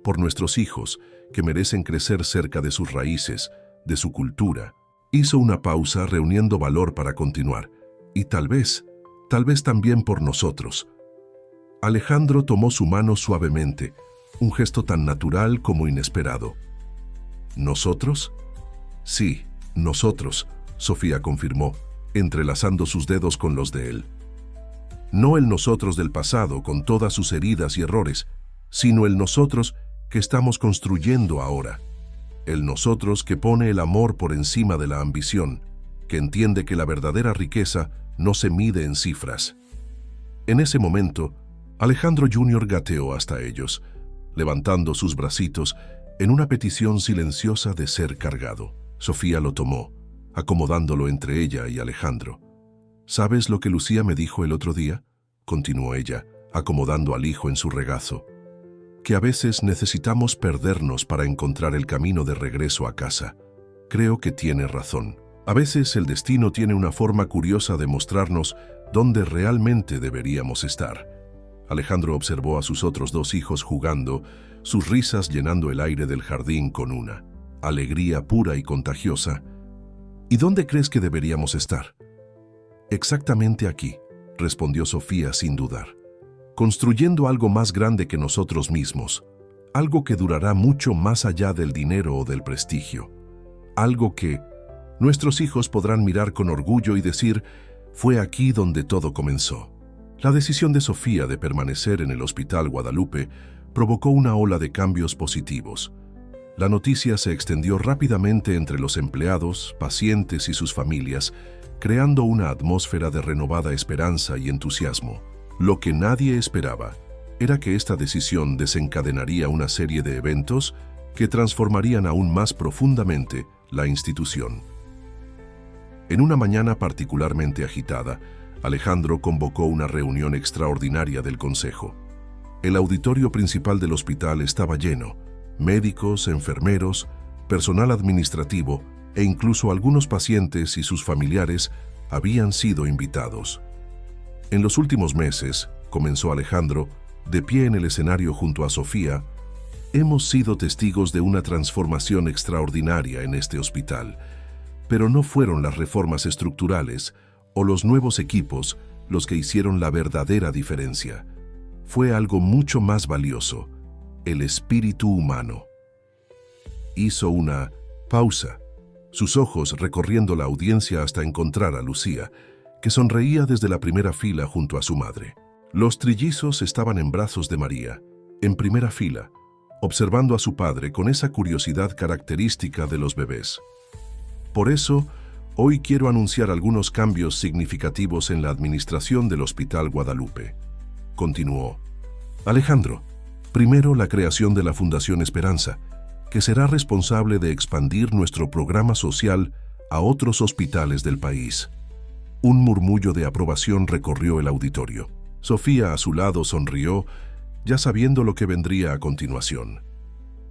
por nuestros hijos que merecen crecer cerca de sus raíces, de su cultura. Hizo una pausa reuniendo valor para continuar, y tal vez también por nosotros. Alejandro tomó su mano suavemente, un gesto tan natural como inesperado. ¿Nosotros? Sí, nosotros, Sofía confirmó, entrelazando sus dedos con los de él. No el nosotros del pasado, con todas sus heridas y errores, sino el nosotros que estamos construyendo ahora. El nosotros que pone el amor por encima de la ambición, que entiende que la verdadera riqueza no se mide en cifras. En ese momento, Alejandro Jr. gateó hasta ellos, levantando sus bracitos en una petición silenciosa de ser cargado. Sofía lo tomó, acomodándolo entre ella y Alejandro. ¿Sabes lo que Lucía me dijo el otro día?, continuó ella, acomodando al hijo en su regazo. que a veces necesitamos perdernos para encontrar el camino de regreso a casa. Creo que tiene razón. A veces el destino tiene una forma curiosa de mostrarnos dónde realmente deberíamos estar. Alejandro observó a sus otros dos hijos jugando, sus risas llenando el aire del jardín con una alegría pura y contagiosa. ¿Y dónde crees que deberíamos estar? Exactamente aquí, respondió Sofía sin dudar. Construyendo algo más grande que nosotros mismos, algo que durará mucho más allá del dinero o del prestigio, algo que nuestros hijos podrán mirar con orgullo y decir, fue aquí donde todo comenzó. La decisión de Sofía de permanecer en el Hospital Guadalupe provocó una ola de cambios positivos. La noticia se extendió rápidamente entre los empleados, pacientes y sus familias, creando una atmósfera de renovada esperanza y entusiasmo. Lo que nadie esperaba era que esta decisión desencadenaría una serie de eventos que transformarían aún más profundamente la institución. En una mañana particularmente agitada, Alejandro convocó una reunión extraordinaria del Consejo. El auditorio principal del hospital estaba lleno. Médicos, enfermeros, personal administrativo e incluso algunos pacientes y sus familiares habían sido invitados. En los últimos meses, comenzó Alejandro, de pie en el escenario junto a Sofía, hemos sido testigos de una transformación extraordinaria en este hospital, pero no fueron las reformas estructurales o los nuevos equipos los que hicieron la verdadera diferencia. Fue algo mucho más valioso, el espíritu humano. Hizo una pausa, sus ojos recorriendo la audiencia hasta encontrar a Lucía, que sonreía desde la primera fila junto a su madre. Los trillizos estaban en brazos de María, en primera fila, observando a su padre con esa curiosidad característica de los bebés. Por eso, hoy quiero anunciar algunos cambios significativos en la administración del Hospital Guadalupe. Continuó. Alejandro, primero la creación de la Fundación Esperanza, que será responsable de expandir nuestro programa social a otros hospitales del país. Un murmullo de aprobación recorrió el auditorio. Sofía a su lado sonrió, ya sabiendo lo que vendría a continuación.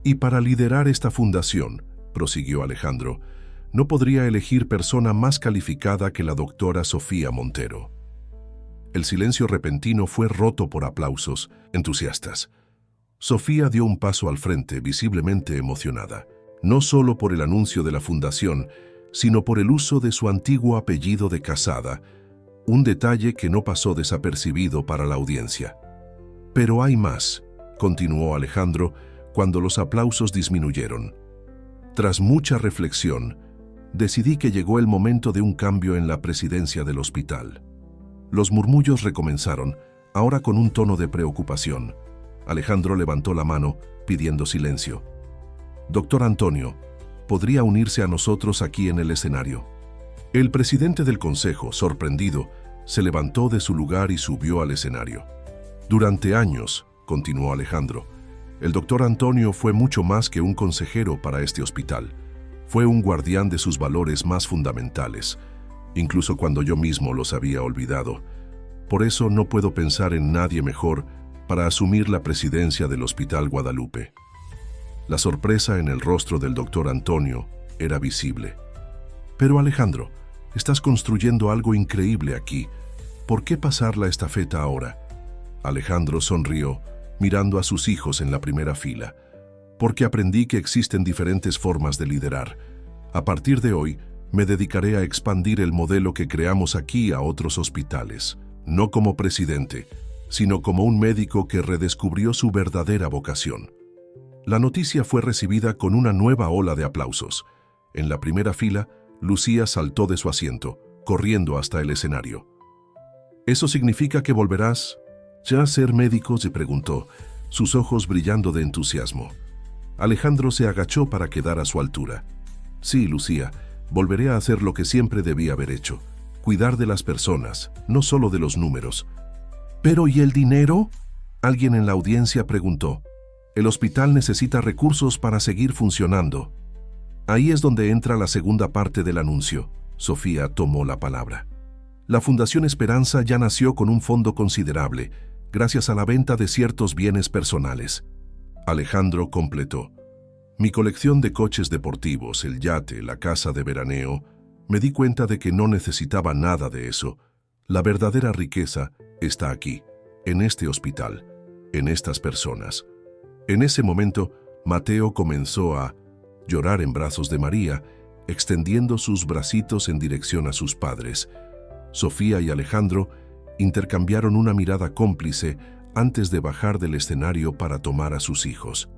Y para liderar esta fundación, prosiguió Alejandro, no podría elegir persona más calificada que la doctora Sofía Montero. El silencio repentino fue roto por aplausos entusiastas. Sofía dio un paso al frente, visiblemente emocionada, no solo por el anuncio de la fundación, sino por el uso de su antiguo apellido de casada, un detalle que no pasó desapercibido para la audiencia. Pero hay más, continuó Alejandro, cuando los aplausos disminuyeron. Tras mucha reflexión, decidí que llegó el momento de un cambio en la presidencia del hospital. Los murmullos recomenzaron, ahora con un tono de preocupación. Alejandro levantó la mano, pidiendo silencio. Doctor Antonio, ¿podría unirse a nosotros aquí en el escenario? El presidente del consejo, sorprendido, se levantó de su lugar y subió al escenario. Durante años, continuó Alejandro, el doctor Antonio fue mucho más que un consejero para este hospital. Fue un guardián de sus valores más fundamentales, incluso cuando yo mismo los había olvidado. Por eso no puedo pensar en nadie mejor para asumir la presidencia del Hospital Guadalupe. La sorpresa en el rostro del doctor Antonio era visible. Pero Alejandro, estás construyendo algo increíble aquí. ¿Por qué pasar la estafeta ahora? Alejandro sonrió, mirando a sus hijos en la primera fila. Porque aprendí que existen diferentes formas de liderar. A partir de hoy, me dedicaré a expandir el modelo que creamos aquí a otros hospitales, no como presidente, sino como un médico que redescubrió su verdadera vocación. La noticia fue recibida con una nueva ola de aplausos. En la primera fila, Lucía saltó de su asiento, corriendo hasta el escenario. ¿Eso significa que volverás ya a ser médico?, se preguntó, sus ojos brillando de entusiasmo. Alejandro se agachó para quedar a su altura. Sí, Lucía, volveré a hacer lo que siempre debí haber hecho, cuidar de las personas, no solo de los números. ¿Pero y el dinero?, alguien en la audiencia preguntó. El hospital necesita recursos para seguir funcionando. Ahí es donde entra la segunda parte del anuncio. Sofía tomó la palabra. La Fundación Esperanza ya nació con un fondo considerable, gracias a la venta de ciertos bienes personales. Alejandro completó. Mi colección de coches deportivos, el yate, la casa de veraneo, me di cuenta de que no necesitaba nada de eso. La verdadera riqueza está aquí, en este hospital, en estas personas. En ese momento, Mateo comenzó a llorar en brazos de María, extendiendo sus bracitos en dirección a sus padres. Sofía y Alejandro intercambiaron una mirada cómplice antes de bajar del escenario para tomar a sus hijos.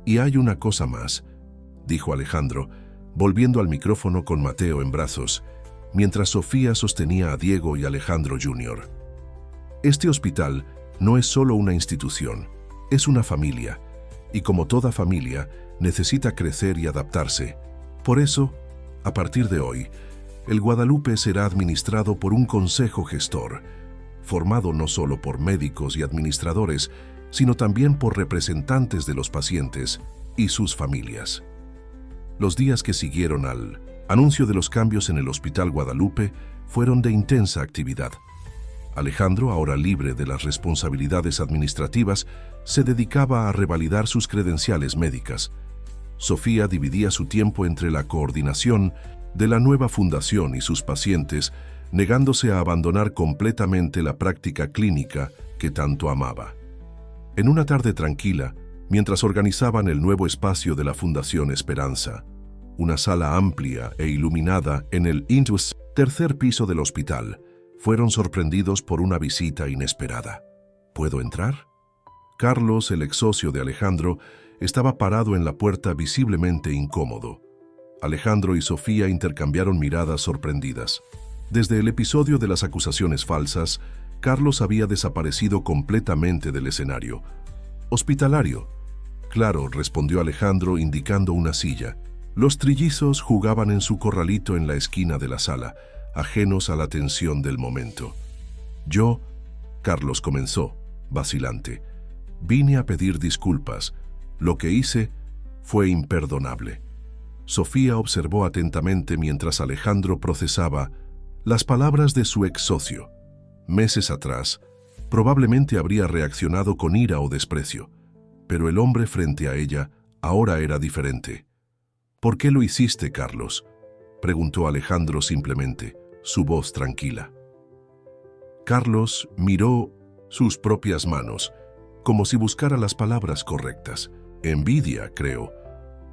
«Y hay una cosa más», dijo Alejandro, volviendo al micrófono con Mateo en brazos, mientras Sofía sostenía a Diego y Alejandro Jr. «Este hospital no es solo una institución, es una familia, y como toda familia, necesita crecer y adaptarse. Por eso, a partir de hoy, el Guadalupe será administrado por un consejo gestor, formado no solo por médicos y administradores, sino también por representantes de los pacientes y sus familias». Los días que siguieron al anuncio de los cambios en el Hospital Guadalupe fueron de intensa actividad. Alejandro, ahora libre de las responsabilidades administrativas, se dedicaba a revalidar sus credenciales médicas. Sofía dividía su tiempo entre la coordinación de la nueva fundación y sus pacientes, negándose a abandonar completamente la práctica clínica que tanto amaba. En una tarde tranquila, mientras organizaban el nuevo espacio de la Fundación Esperanza, una sala amplia e iluminada en el tercer piso del hospital, fueron sorprendidos por una visita inesperada. ¿Puedo entrar? Carlos, el ex socio de Alejandro, estaba parado en la puerta visiblemente incómodo. Alejandro y Sofía intercambiaron miradas sorprendidas. Desde el episodio de las acusaciones falsas, Carlos había desaparecido completamente del escenario. «Hospitalario». «Claro», respondió Alejandro indicando una silla. Los trillizos jugaban en su corralito en la esquina de la sala, ajenos a la tensión del momento. «Yo», Carlos comenzó, vacilante, «vine a pedir disculpas. Lo que hice fue imperdonable». Sofía observó atentamente mientras Alejandro procesaba las palabras de su ex socio. Meses atrás, probablemente habría reaccionado con ira o desprecio, pero el hombre frente a ella ahora era diferente. «¿Por qué lo hiciste, Carlos?», preguntó Alejandro simplemente, su voz tranquila. Carlos miró sus propias manos, como si buscara las palabras correctas. «Envidia, creo.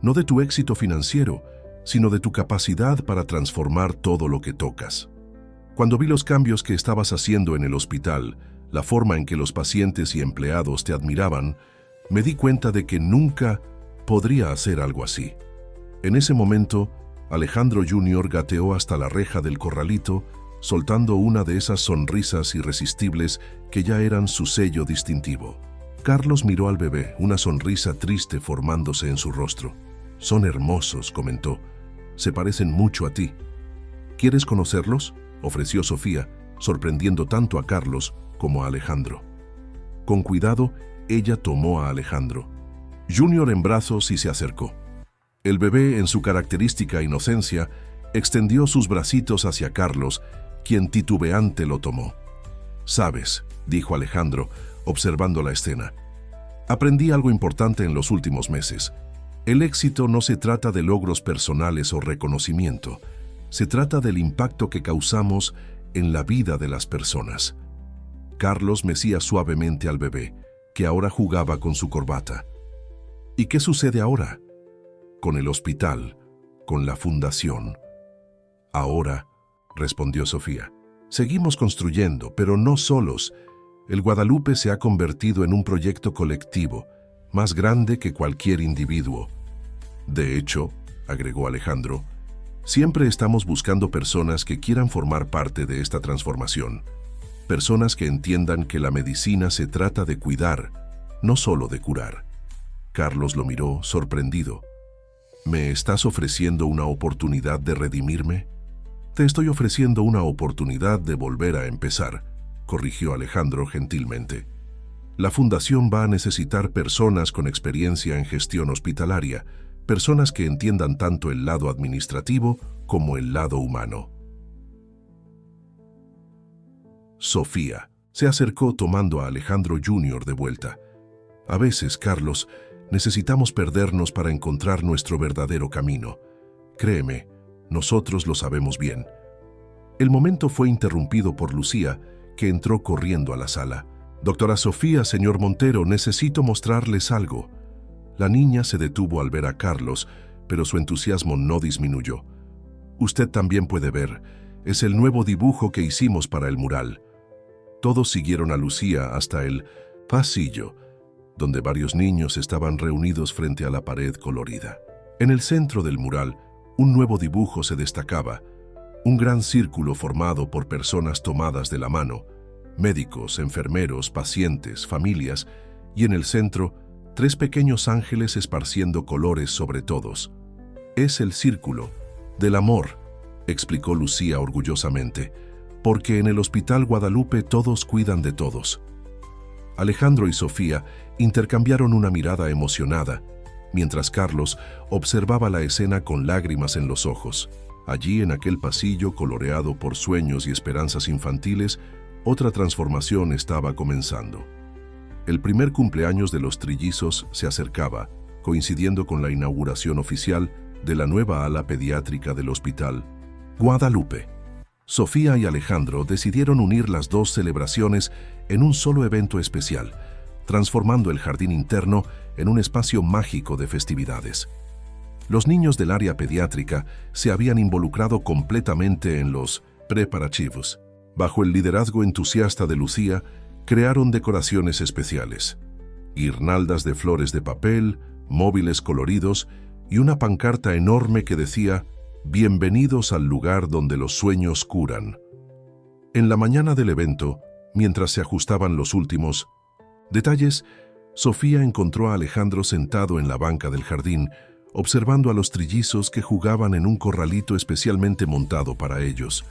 No de tu éxito financiero, sino de tu capacidad para transformar todo lo que tocas. Cuando vi los cambios que estabas haciendo en el hospital, la forma en que los pacientes y empleados te admiraban, me di cuenta de que nunca podría hacer algo así». En ese momento, Alejandro Jr. gateó hasta la reja del corralito, soltando una de esas sonrisas irresistibles que ya eran su sello distintivo. Carlos miró al bebé, una sonrisa triste formándose en su rostro. «Son hermosos», comentó. «Se parecen mucho a ti». «¿Quieres conocerlos?», ofreció Sofía, sorprendiendo tanto a Carlos como a Alejandro. Con cuidado, ella tomó a Alejandro Jr. en brazos y se acercó. El bebé, en su característica inocencia, extendió sus bracitos hacia Carlos, quien titubeante lo tomó. «Sabes», dijo Alejandro, observando la escena, «aprendí algo importante en los últimos meses. El éxito no se trata de logros personales o reconocimiento, se trata del impacto que causamos en la vida de las personas». Carlos mecía suavemente al bebé, que ahora jugaba con su corbata. «¿Y qué sucede ahora?». «Con el hospital, con la fundación». «Ahora», respondió Sofía, «seguimos construyendo, pero no solos. El Guadalupe se ha convertido en un proyecto colectivo, más grande que cualquier individuo. De hecho», agregó Alejandro, «siempre estamos buscando personas que quieran formar parte de esta transformación. Personas que entiendan que la medicina se trata de cuidar, no solo de curar». Carlos lo miró, sorprendido. «¿Me estás ofreciendo una oportunidad de redimirme?». «Te estoy ofreciendo una oportunidad de volver a empezar», corrigió Alejandro gentilmente. «La fundación va a necesitar personas con experiencia en gestión hospitalaria, personas que entiendan tanto el lado administrativo como el lado humano». Sofía se acercó tomando a Alejandro Jr. de vuelta. A veces, Carlos, necesitamos perdernos para encontrar nuestro verdadero camino. Créeme, nosotros lo sabemos bien. El momento fue interrumpido por Lucía, que entró corriendo a la sala. «Doctora Sofía, señor Montero, necesito mostrarles algo». La niña se detuvo al ver a Carlos, pero su entusiasmo no disminuyó. «Usted también puede ver, es el nuevo dibujo que hicimos para el mural». Todos siguieron a Lucía hasta el pasillo, donde varios niños estaban reunidos frente a la pared colorida. En el centro del mural, un nuevo dibujo se destacaba, un gran círculo formado por personas tomadas de la mano, médicos, enfermeros, pacientes, familias, y en el centro, 3 pequeños ángeles esparciendo colores sobre todos. «Es el círculo del amor», explicó Lucía orgullosamente, «porque en el Hospital Guadalupe todos cuidan de todos». Alejandro y Sofía intercambiaron una mirada emocionada, mientras Carlos observaba la escena con lágrimas en los ojos. Allí, en aquel pasillo coloreado por sueños y esperanzas infantiles, otra transformación estaba comenzando. El primer cumpleaños de los trillizos se acercaba, coincidiendo con la inauguración oficial de la nueva ala pediátrica del Hospital Guadalupe. Sofía y Alejandro decidieron unir las dos celebraciones en un solo evento especial, transformando el jardín interno en un espacio mágico de festividades. Los niños del área pediátrica se habían involucrado completamente en los preparativos. Bajo el liderazgo entusiasta de Lucía, crearon decoraciones especiales, guirnaldas de flores de papel, móviles coloridos y una pancarta enorme que decía «Bienvenidos al lugar donde los sueños curan». En la mañana del evento, mientras se ajustaban los últimos detalles, Sofía encontró a Alejandro sentado en la banca del jardín, observando a los trillizos que jugaban en un corralito especialmente montado para ellos.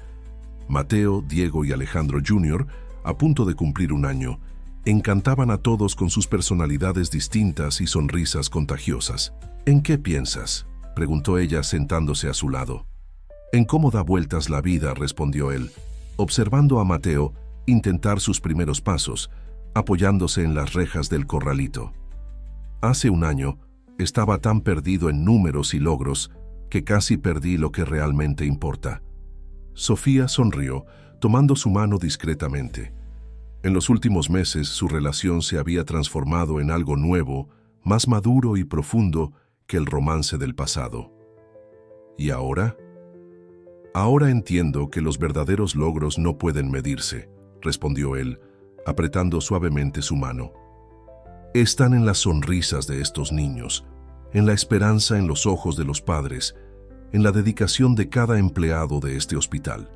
Mateo, Diego y Alejandro Jr., a punto de cumplir 1 año, encantaban a todos con sus personalidades distintas y sonrisas contagiosas. «¿En qué piensas?», preguntó ella sentándose a su lado. «En cómo da vueltas la vida», respondió él, observando a Mateo intentar sus primeros pasos, apoyándose en las rejas del corralito. «Hace 1 año, estaba tan perdido en números y logros que casi perdí lo que realmente importa». Sofía sonrió, tomando su mano discretamente. En los últimos meses su relación se había transformado en algo nuevo, más maduro y profundo que el romance del pasado. ¿Y ahora? «Ahora entiendo que los verdaderos logros no pueden medirse», respondió él, apretando suavemente su mano. «Están en las sonrisas de estos niños, en la esperanza en los ojos de los padres, en la dedicación de cada empleado de este hospital».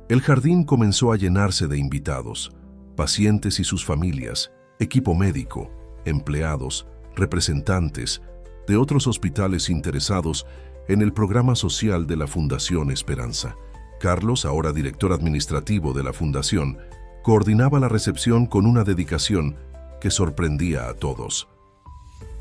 El jardín comenzó a llenarse de invitados, pacientes y sus familias, equipo médico, empleados, representantes de otros hospitales interesados en el programa social de la Fundación Esperanza. Carlos, ahora director administrativo de la Fundación, coordinaba la recepción con una dedicación que sorprendía a todos.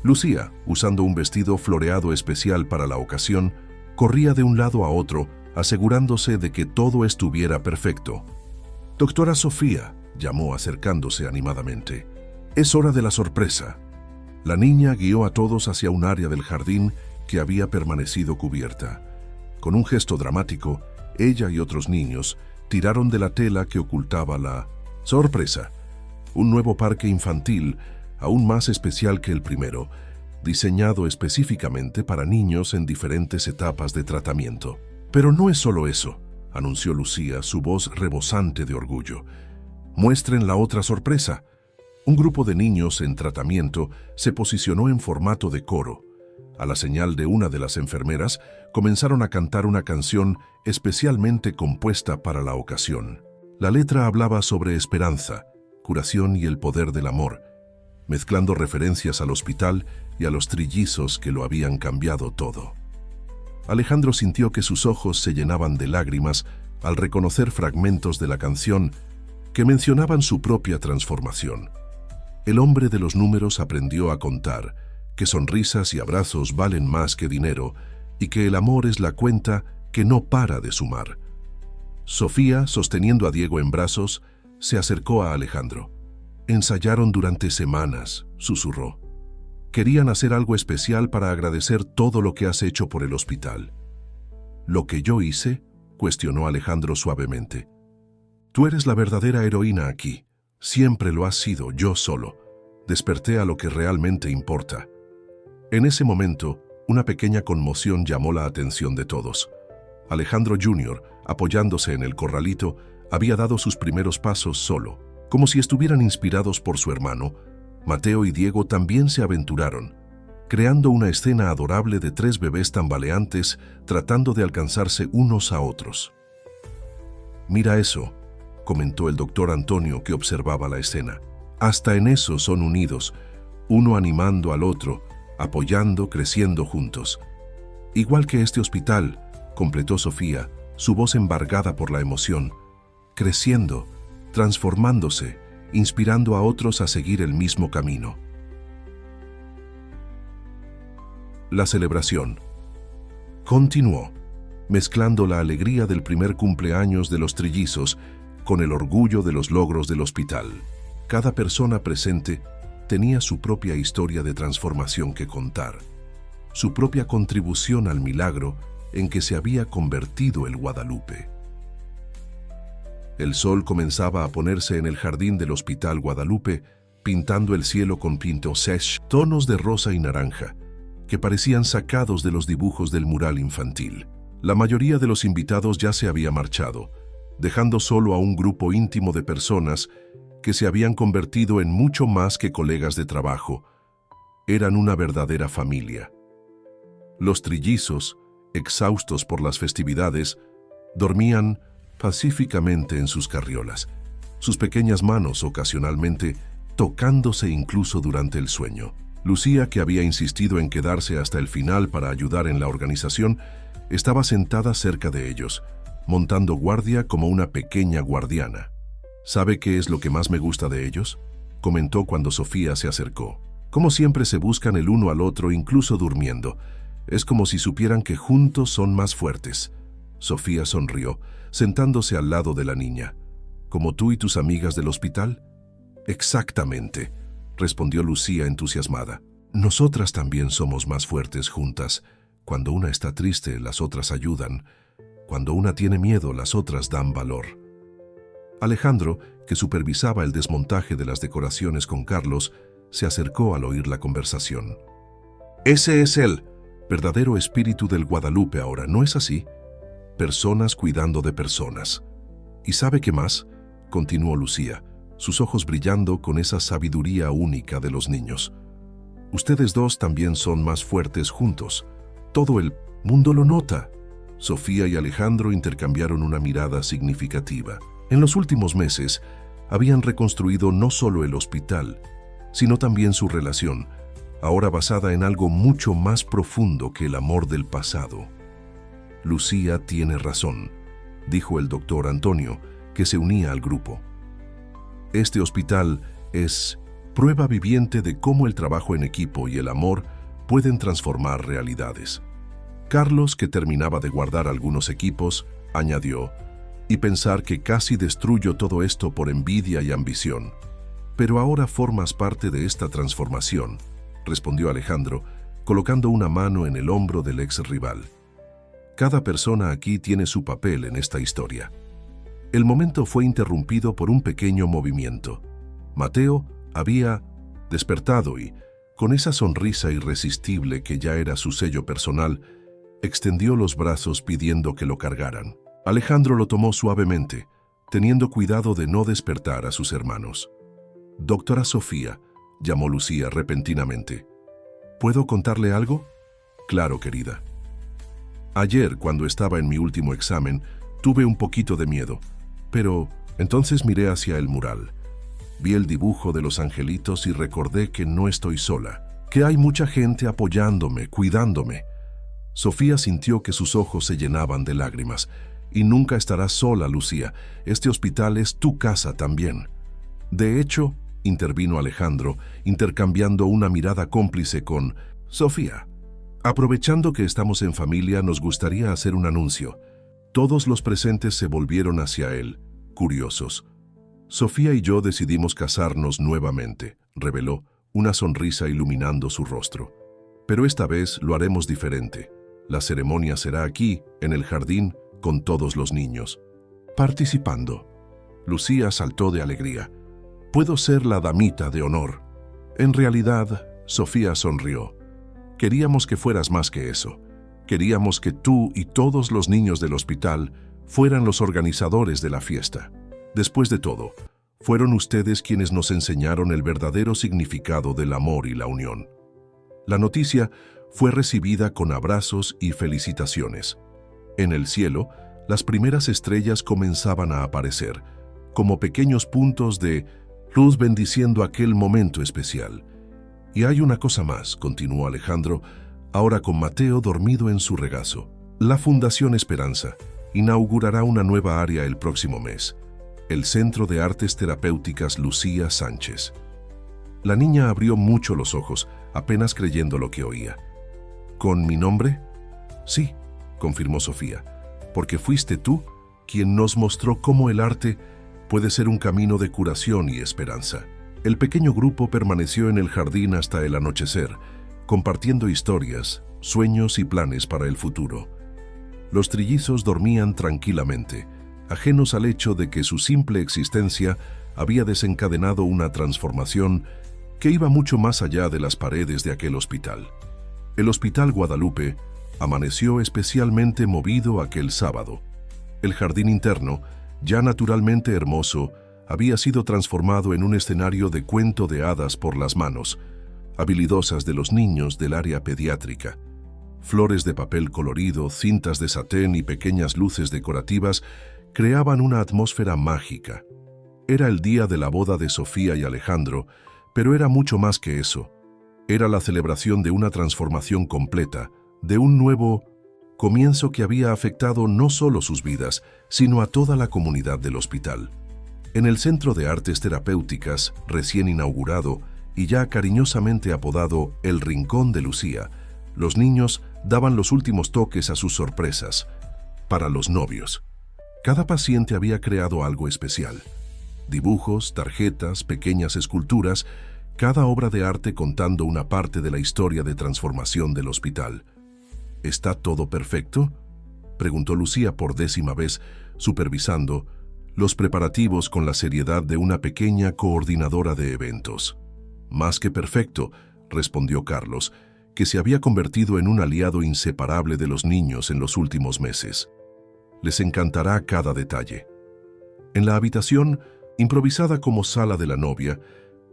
Lucía, usando un vestido floreado especial para la ocasión, corría de un lado a otro, asegurándose de que todo estuviera perfecto. «Doctora Sofía», llamó acercándose animadamente, «es hora de la sorpresa». La niña guió a todos hacia un área del jardín que había permanecido cubierta. Con un gesto dramático, ella y otros niños tiraron de la tela que ocultaba la sorpresa, un nuevo parque infantil aún más especial que el primero, diseñado específicamente para niños en diferentes etapas de tratamiento. «Pero no es solo eso», anunció Lucía, su voz rebosante de orgullo. «Muestren la otra sorpresa». Un grupo de niños en tratamiento se posicionó en formato de coro. A la señal de una de las enfermeras, comenzaron a cantar una canción especialmente compuesta para la ocasión. La letra hablaba sobre esperanza, curación y el poder del amor, mezclando referencias al hospital y a los trillizos que lo habían cambiado todo. Alejandro sintió que sus ojos se llenaban de lágrimas al reconocer fragmentos de la canción que mencionaban su propia transformación. El hombre de los números aprendió a contar que sonrisas y abrazos valen más que dinero y que el amor es la cuenta que no para de sumar. Sofía, sosteniendo a Diego en brazos, se acercó a Alejandro. Ensayaron durante semanas, susurró. Querían hacer algo especial para agradecer todo lo que has hecho por el hospital. ¿Lo que yo hice?, cuestionó Alejandro suavemente. Tú eres la verdadera heroína aquí. Siempre lo has sido, yo solo. Desperté a lo que realmente importa. En ese momento, una pequeña conmoción llamó la atención de todos. Alejandro Jr., apoyándose en el corralito, había dado sus primeros pasos solo. Como si estuvieran inspirados por su hermano, Mateo y Diego también se aventuraron, creando una escena adorable de 3 bebés tambaleantes tratando de alcanzarse unos a otros. «Mira eso», comentó el doctor Antonio, que observaba la escena. «Hasta en eso son unidos, uno animando al otro, apoyando, creciendo juntos. Igual que este hospital», completó Sofía, su voz embargada por la emoción, «creciendo, transformándose, inspirando a otros a seguir el mismo camino». La celebración continuó, mezclando la alegría del primer cumpleaños de los trillizos con el orgullo de los logros del hospital. Cada persona presente tenía su propia historia de transformación que contar, su propia contribución al milagro en que se había convertido el Guadalupe. El sol comenzaba a ponerse en el jardín del Hospital Guadalupe, pintando el cielo con pintos tonos de rosa y naranja, que parecían sacados de los dibujos del mural infantil. La mayoría de los invitados ya se había marchado, dejando solo a un grupo íntimo de personas que se habían convertido en mucho más que colegas de trabajo. Eran una verdadera familia. Los trillizos, exhaustos por las festividades, dormían pacíficamente en sus carriolas, sus pequeñas manos ocasionalmente tocándose incluso durante el sueño. Lucía, que había insistido en quedarse hasta el final para ayudar en la organización, estaba sentada cerca de ellos, montando guardia como una pequeña guardiana. «¿Sabe qué es lo que más me gusta de ellos?», comentó cuando Sofía se acercó. «Como siempre se buscan el uno al otro, incluso durmiendo. Es como si supieran que juntos son más fuertes». Sofía sonrió, sentándose al lado de la niña. «¿Como tú y tus amigas del hospital?» «Exactamente», respondió Lucía entusiasmada. «Nosotras también somos más fuertes juntas. Cuando una está triste, las otras ayudan. Cuando una tiene miedo, las otras dan valor». Alejandro, que supervisaba el desmontaje de las decoraciones con Carlos, se acercó al oír la conversación. «Ese es el verdadero espíritu del Guadalupe ahora, ¿no es así? Personas cuidando de personas». «¿Y sabe qué más?», continuó Lucía, sus ojos brillando con esa sabiduría única de los niños. «Ustedes dos también son más fuertes juntos. Todo el mundo lo nota». Sofía y Alejandro intercambiaron una mirada significativa. En los últimos meses, habían reconstruido no solo el hospital, sino también su relación, ahora basada en algo mucho más profundo que el amor del pasado. «Lucía tiene razón», dijo el doctor Antonio, que se unía al grupo. «Este hospital es prueba viviente de cómo el trabajo en equipo y el amor pueden transformar realidades». Carlos, que terminaba de guardar algunos equipos, añadió: «Y pensar que casi destruyo todo esto por envidia y ambición. Pero ahora formas parte de esta transformación», respondió Alejandro, colocando una mano en el hombro del ex rival. «Cada persona aquí tiene su papel en esta historia». El momento fue interrumpido por un pequeño movimiento. Mateo había despertado y, con esa sonrisa irresistible que ya era su sello personal, extendió los brazos pidiendo que lo cargaran. Alejandro lo tomó suavemente, teniendo cuidado de no despertar a sus hermanos. «Doctora Sofía», llamó Lucía repentinamente. «¿Puedo contarle algo?». «Claro, querida». «Ayer, cuando estaba en mi último examen, tuve un poquito de miedo, pero entonces miré hacia el mural. Vi el dibujo de los angelitos y recordé que no estoy sola, que hay mucha gente apoyándome, cuidándome». Sofía sintió que sus ojos se llenaban de lágrimas. «Y nunca estarás sola, Lucía. Este hospital es tu casa también». «De hecho», intervino Alejandro, intercambiando una mirada cómplice con Sofía, «aprovechando que estamos en familia, nos gustaría hacer un anuncio». Todos los presentes se volvieron hacia él, curiosos. Sofía y yo decidimos casarnos nuevamente, reveló, una sonrisa iluminando su rostro. Pero esta vez lo haremos diferente. La ceremonia será aquí, en el jardín, con todos los niños. Participando. Lucía saltó de alegría. Puedo ser la damita de honor. En realidad, Sofía sonrió. Queríamos que fueras más que eso. Queríamos que tú y todos los niños del hospital fueran los organizadores de la fiesta. Después de todo, fueron ustedes quienes nos enseñaron el verdadero significado del amor y la unión. La noticia fue recibida con abrazos y felicitaciones. En el cielo, las primeras estrellas comenzaban a aparecer, como pequeños puntos de luz bendiciendo aquel momento especial. Y hay una cosa más, continuó Alejandro, ahora con Mateo dormido en su regazo. La Fundación Esperanza inaugurará una nueva área el próximo mes, el Centro de Artes Terapéuticas Lucía Sánchez. La niña abrió mucho los ojos, apenas creyendo lo que oía. ¿Con mi nombre? Sí, confirmó Sofía, porque fuiste tú quien nos mostró cómo el arte puede ser un camino de curación y esperanza. El pequeño grupo permaneció en el jardín hasta el anochecer, compartiendo historias, sueños y planes para el futuro. Los trillizos dormían tranquilamente, ajenos al hecho de que su simple existencia había desencadenado una transformación que iba mucho más allá de las paredes de aquel hospital. El Hospital Guadalupe amaneció especialmente movido aquel sábado. El jardín interno, ya naturalmente hermoso, había sido transformado en un escenario de cuento de hadas por las manos, habilidosas de los niños del área pediátrica. Flores de papel colorido, cintas de satén y pequeñas luces decorativas creaban una atmósfera mágica. Era el día de la boda de Sofía y Alejandro, pero era mucho más que eso. Era la celebración de una transformación completa, de un nuevo comienzo que había afectado no solo sus vidas, sino a toda la comunidad del hospital. En el Centro de Artes Terapéuticas, recién inaugurado y ya cariñosamente apodado El Rincón de Lucía, los niños daban los últimos toques a sus sorpresas. Para los novios, cada paciente había creado algo especial. Dibujos, tarjetas, pequeñas esculturas, cada obra de arte contando una parte de la historia de transformación del hospital. ¿Está todo perfecto?, preguntó Lucía por 10ª vez, supervisando los preparativos con la seriedad de una pequeña coordinadora de eventos. Más que perfecto, respondió Carlos, que se había convertido en un aliado inseparable de los niños en los últimos meses. Les encantará cada detalle. En la habitación, improvisada como sala de la novia,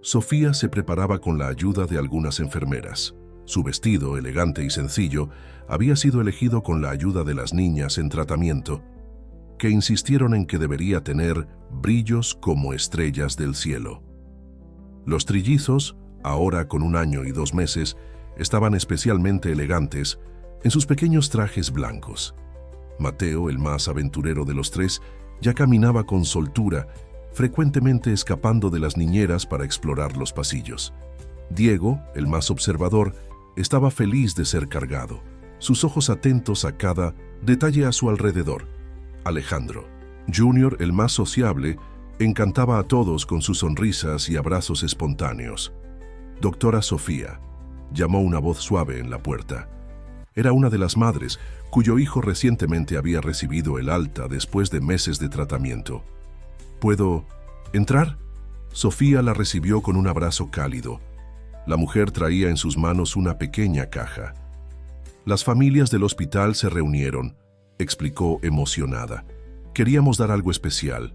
Sofía se preparaba con la ayuda de algunas enfermeras. Su vestido, elegante y sencillo, había sido elegido con la ayuda de las niñas en tratamiento, que insistieron en que debería tener brillos como estrellas del cielo. Los trillizos, ahora con 1 año y 2 meses, estaban especialmente elegantes en sus pequeños trajes blancos. Mateo, el más aventurero de los 3, ya caminaba con soltura, frecuentemente escapando de las niñeras para explorar los pasillos. Diego, el más observador, estaba feliz de ser cargado, sus ojos atentos a cada detalle a su alrededor. Alejandro, Junior, el más sociable, encantaba a todos con sus sonrisas y abrazos espontáneos. Doctora Sofía, llamó una voz suave en la puerta. Era una de las madres cuyo hijo recientemente había recibido el alta después de meses de tratamiento. ¿Puedo entrar? Sofía la recibió con un abrazo cálido. La mujer traía en sus manos una pequeña caja. Las familias del hospital se reunieron, explicó emocionada. Queríamos dar algo especial,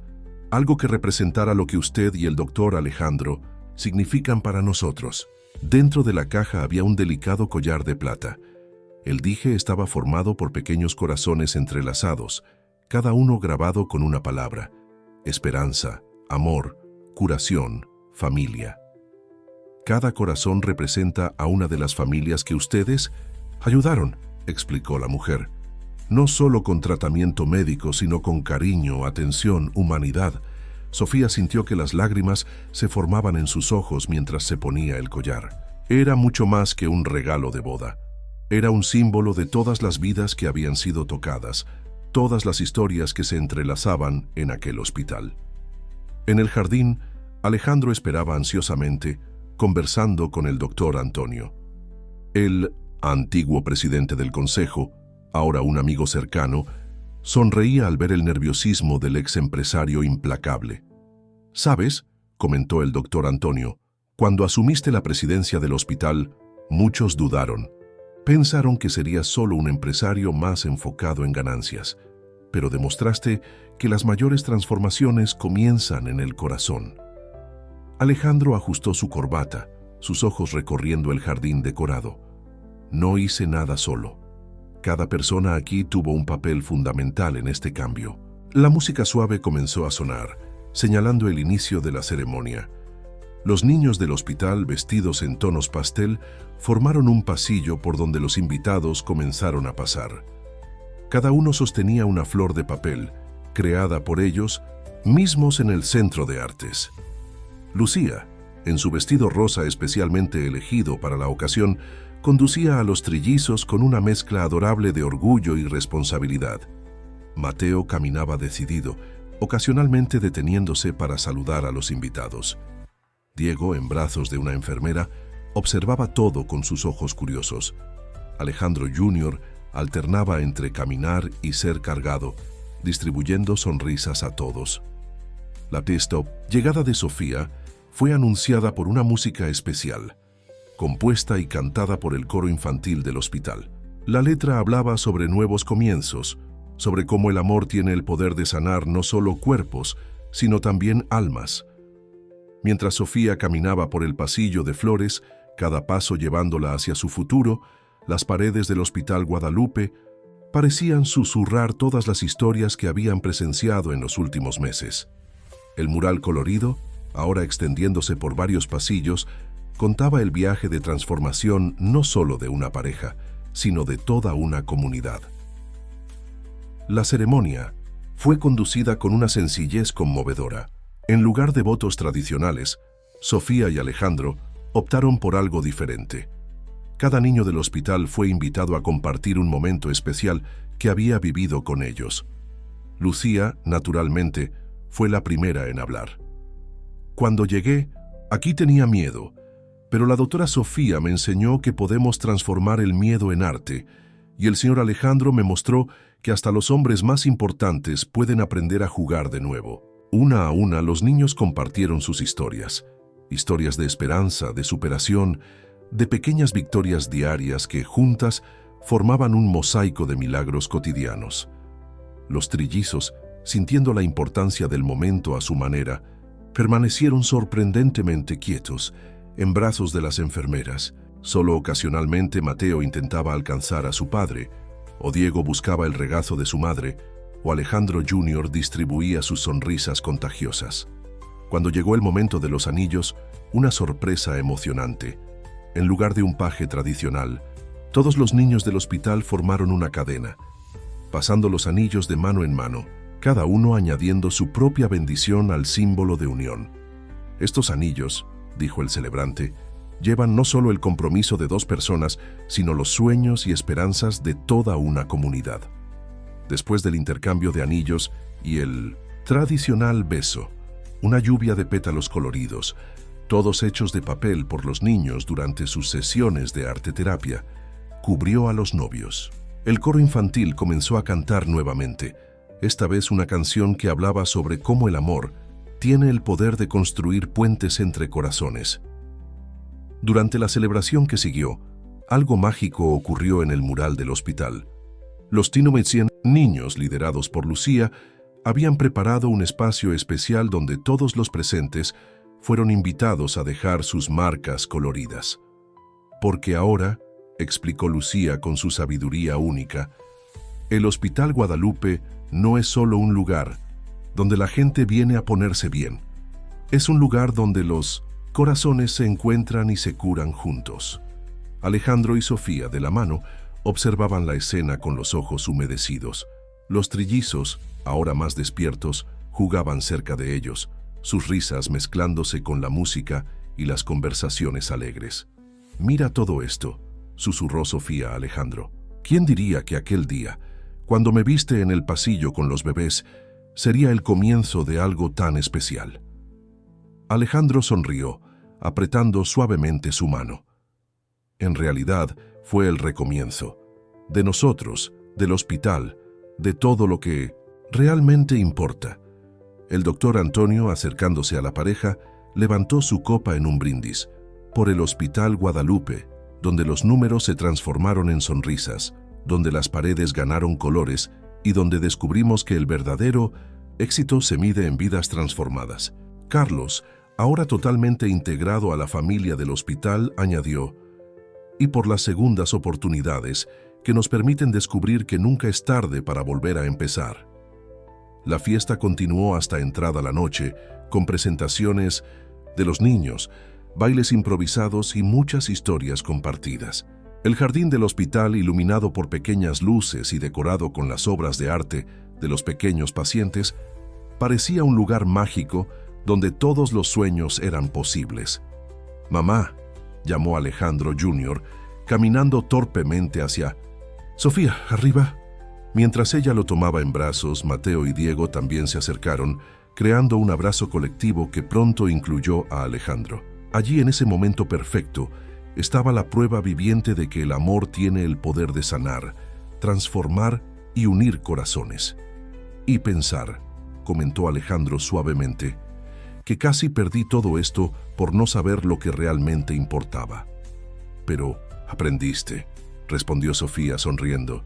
algo que representara lo que usted y el doctor Alejandro significan para nosotros. Dentro de la caja había un delicado collar de plata. El dije estaba formado por pequeños corazones entrelazados, cada uno grabado con una palabra: esperanza, amor, curación, familia. Cada corazón representa a una de las familias que ustedes ayudaron, explicó la mujer. No solo con tratamiento médico, sino con cariño, atención, humanidad. Sofía sintió que las lágrimas se formaban en sus ojos mientras se ponía el collar. Era mucho más que un regalo de boda. Era un símbolo de todas las vidas que habían sido tocadas, todas las historias que se entrelazaban en aquel hospital. En el jardín, Alejandro esperaba ansiosamente, conversando con el doctor Antonio. El antiguo presidente del consejo, ahora un amigo cercano, sonreía al ver el nerviosismo del ex empresario implacable. «¿Sabes?», comentó el doctor Antonio, «cuando asumiste la presidencia del hospital, muchos dudaron. Pensaron que serías solo un empresario más enfocado en ganancias, pero demostraste que las mayores transformaciones comienzan en el corazón». Alejandro ajustó su corbata, sus ojos recorriendo el jardín decorado. «No hice nada solo. Cada persona aquí tuvo un papel fundamental en este cambio». La música suave comenzó a sonar, señalando el inicio de la ceremonia. Los niños del hospital, vestidos en tonos pastel, formaron un pasillo por donde los invitados comenzaron a pasar. Cada uno sostenía una flor de papel, creada por ellos mismos en el Centro de Artes. Lucía, en su vestido rosa especialmente elegido para la ocasión, conducía a los trillizos con una mezcla adorable de orgullo y responsabilidad. Mateo caminaba decidido, ocasionalmente deteniéndose para saludar a los invitados. Diego, en brazos de una enfermera, observaba todo con sus ojos curiosos. Alejandro Jr. alternaba entre caminar y ser cargado, distribuyendo sonrisas a todos. La llegada de Sofía fue anunciada por una música especial, compuesta y cantada por el coro infantil del hospital. La letra hablaba sobre nuevos comienzos, sobre cómo el amor tiene el poder de sanar no solo cuerpos, sino también almas. Mientras Sofía caminaba por el pasillo de flores, cada paso llevándola hacia su futuro, las paredes del Hospital Guadalupe parecían susurrar todas las historias que habían presenciado en los últimos meses. El mural colorido, ahora extendiéndose por varios pasillos, contaba el viaje de transformación no solo de una pareja, sino de toda una comunidad. La ceremonia fue conducida con una sencillez conmovedora. En lugar de votos tradicionales, Sofía y Alejandro optaron por algo diferente. Cada niño del hospital fue invitado a compartir un momento especial que había vivido con ellos. Lucía, naturalmente, fue la primera en hablar. «Cuando llegué, aquí tenía miedo, pero la doctora Sofía me enseñó que podemos transformar el miedo en arte, y el señor Alejandro me mostró que hasta los hombres más importantes pueden aprender a jugar de nuevo». Una a una, los niños compartieron sus historias de esperanza, de superación, de pequeñas victorias diarias que, juntas, formaban un mosaico de milagros cotidianos. Los trillizos, sintiendo la importancia del momento a su manera, permanecieron sorprendentemente quietos, en brazos de las enfermeras. Solo ocasionalmente Mateo intentaba alcanzar a su padre, o Diego buscaba el regazo de su madre, o Alejandro Jr. distribuía sus sonrisas contagiosas. Cuando llegó el momento de los anillos, una sorpresa emocionante. En lugar de un paje tradicional, todos los niños del hospital formaron una cadena, pasando los anillos de mano en mano, cada uno añadiendo su propia bendición al símbolo de unión. «Estos anillos», dijo el celebrante, «llevan no solo el compromiso de dos personas, sino los sueños y esperanzas de toda una comunidad». Después del intercambio de anillos y el tradicional beso, una lluvia de pétalos coloridos, todos hechos de papel por los niños durante sus sesiones de arteterapia, cubrió a los novios. El coro infantil comenzó a cantar nuevamente, esta vez una canción que hablaba sobre cómo el amor tiene el poder de construir puentes entre corazones. Durante la celebración que siguió, algo mágico ocurrió en el mural del hospital. Los Tinometien, niños liderados por Lucía, habían preparado un espacio especial donde todos los presentes fueron invitados a dejar sus marcas coloridas. «Porque ahora», explicó Lucía con su sabiduría única, «el Hospital Guadalupe no es solo un lugar donde la gente viene a ponerse bien. Es un lugar donde los corazones se encuentran y se curan juntos». Alejandro y Sofía, de la mano, observaban la escena con los ojos humedecidos. Los trillizos, ahora más despiertos, jugaban cerca de ellos, sus risas mezclándose con la música y las conversaciones alegres. «Mira todo esto», susurró Sofía a Alejandro. «¿Quién diría que aquel día, cuando me viste en el pasillo con los bebés, sería el comienzo de algo tan especial?» Alejandro sonrió, apretando suavemente su mano. En realidad, fue el recomienzo. De nosotros, del hospital, de todo lo que realmente importa. El doctor Antonio, acercándose a la pareja, levantó su copa en un brindis. Por el Hospital Guadalupe, donde los números se transformaron en sonrisas, donde las paredes ganaron colores y donde descubrimos que el verdadero éxito se mide en vidas transformadas. Carlos, ahora totalmente integrado a la familia del hospital, añadió: y por las segundas oportunidades que nos permiten descubrir que nunca es tarde para volver a empezar. La fiesta continuó hasta entrada la noche, con presentaciones de los niños, bailes improvisados y muchas historias compartidas. El jardín del hospital, iluminado por pequeñas luces y decorado con las obras de arte de los pequeños pacientes, parecía un lugar mágico donde todos los sueños eran posibles. «Mamá», llamó Alejandro Jr., caminando torpemente hacia «Sofía, arriba». Mientras ella lo tomaba en brazos, Mateo y Diego también se acercaron, creando un abrazo colectivo que pronto incluyó a Alejandro. Allí, en ese momento perfecto, estaba la prueba viviente de que el amor tiene el poder de sanar, transformar y unir corazones. «Y pensar», comentó Alejandro suavemente, «que casi perdí todo esto por no saber lo que realmente importaba». «Pero aprendiste», respondió Sofía sonriendo.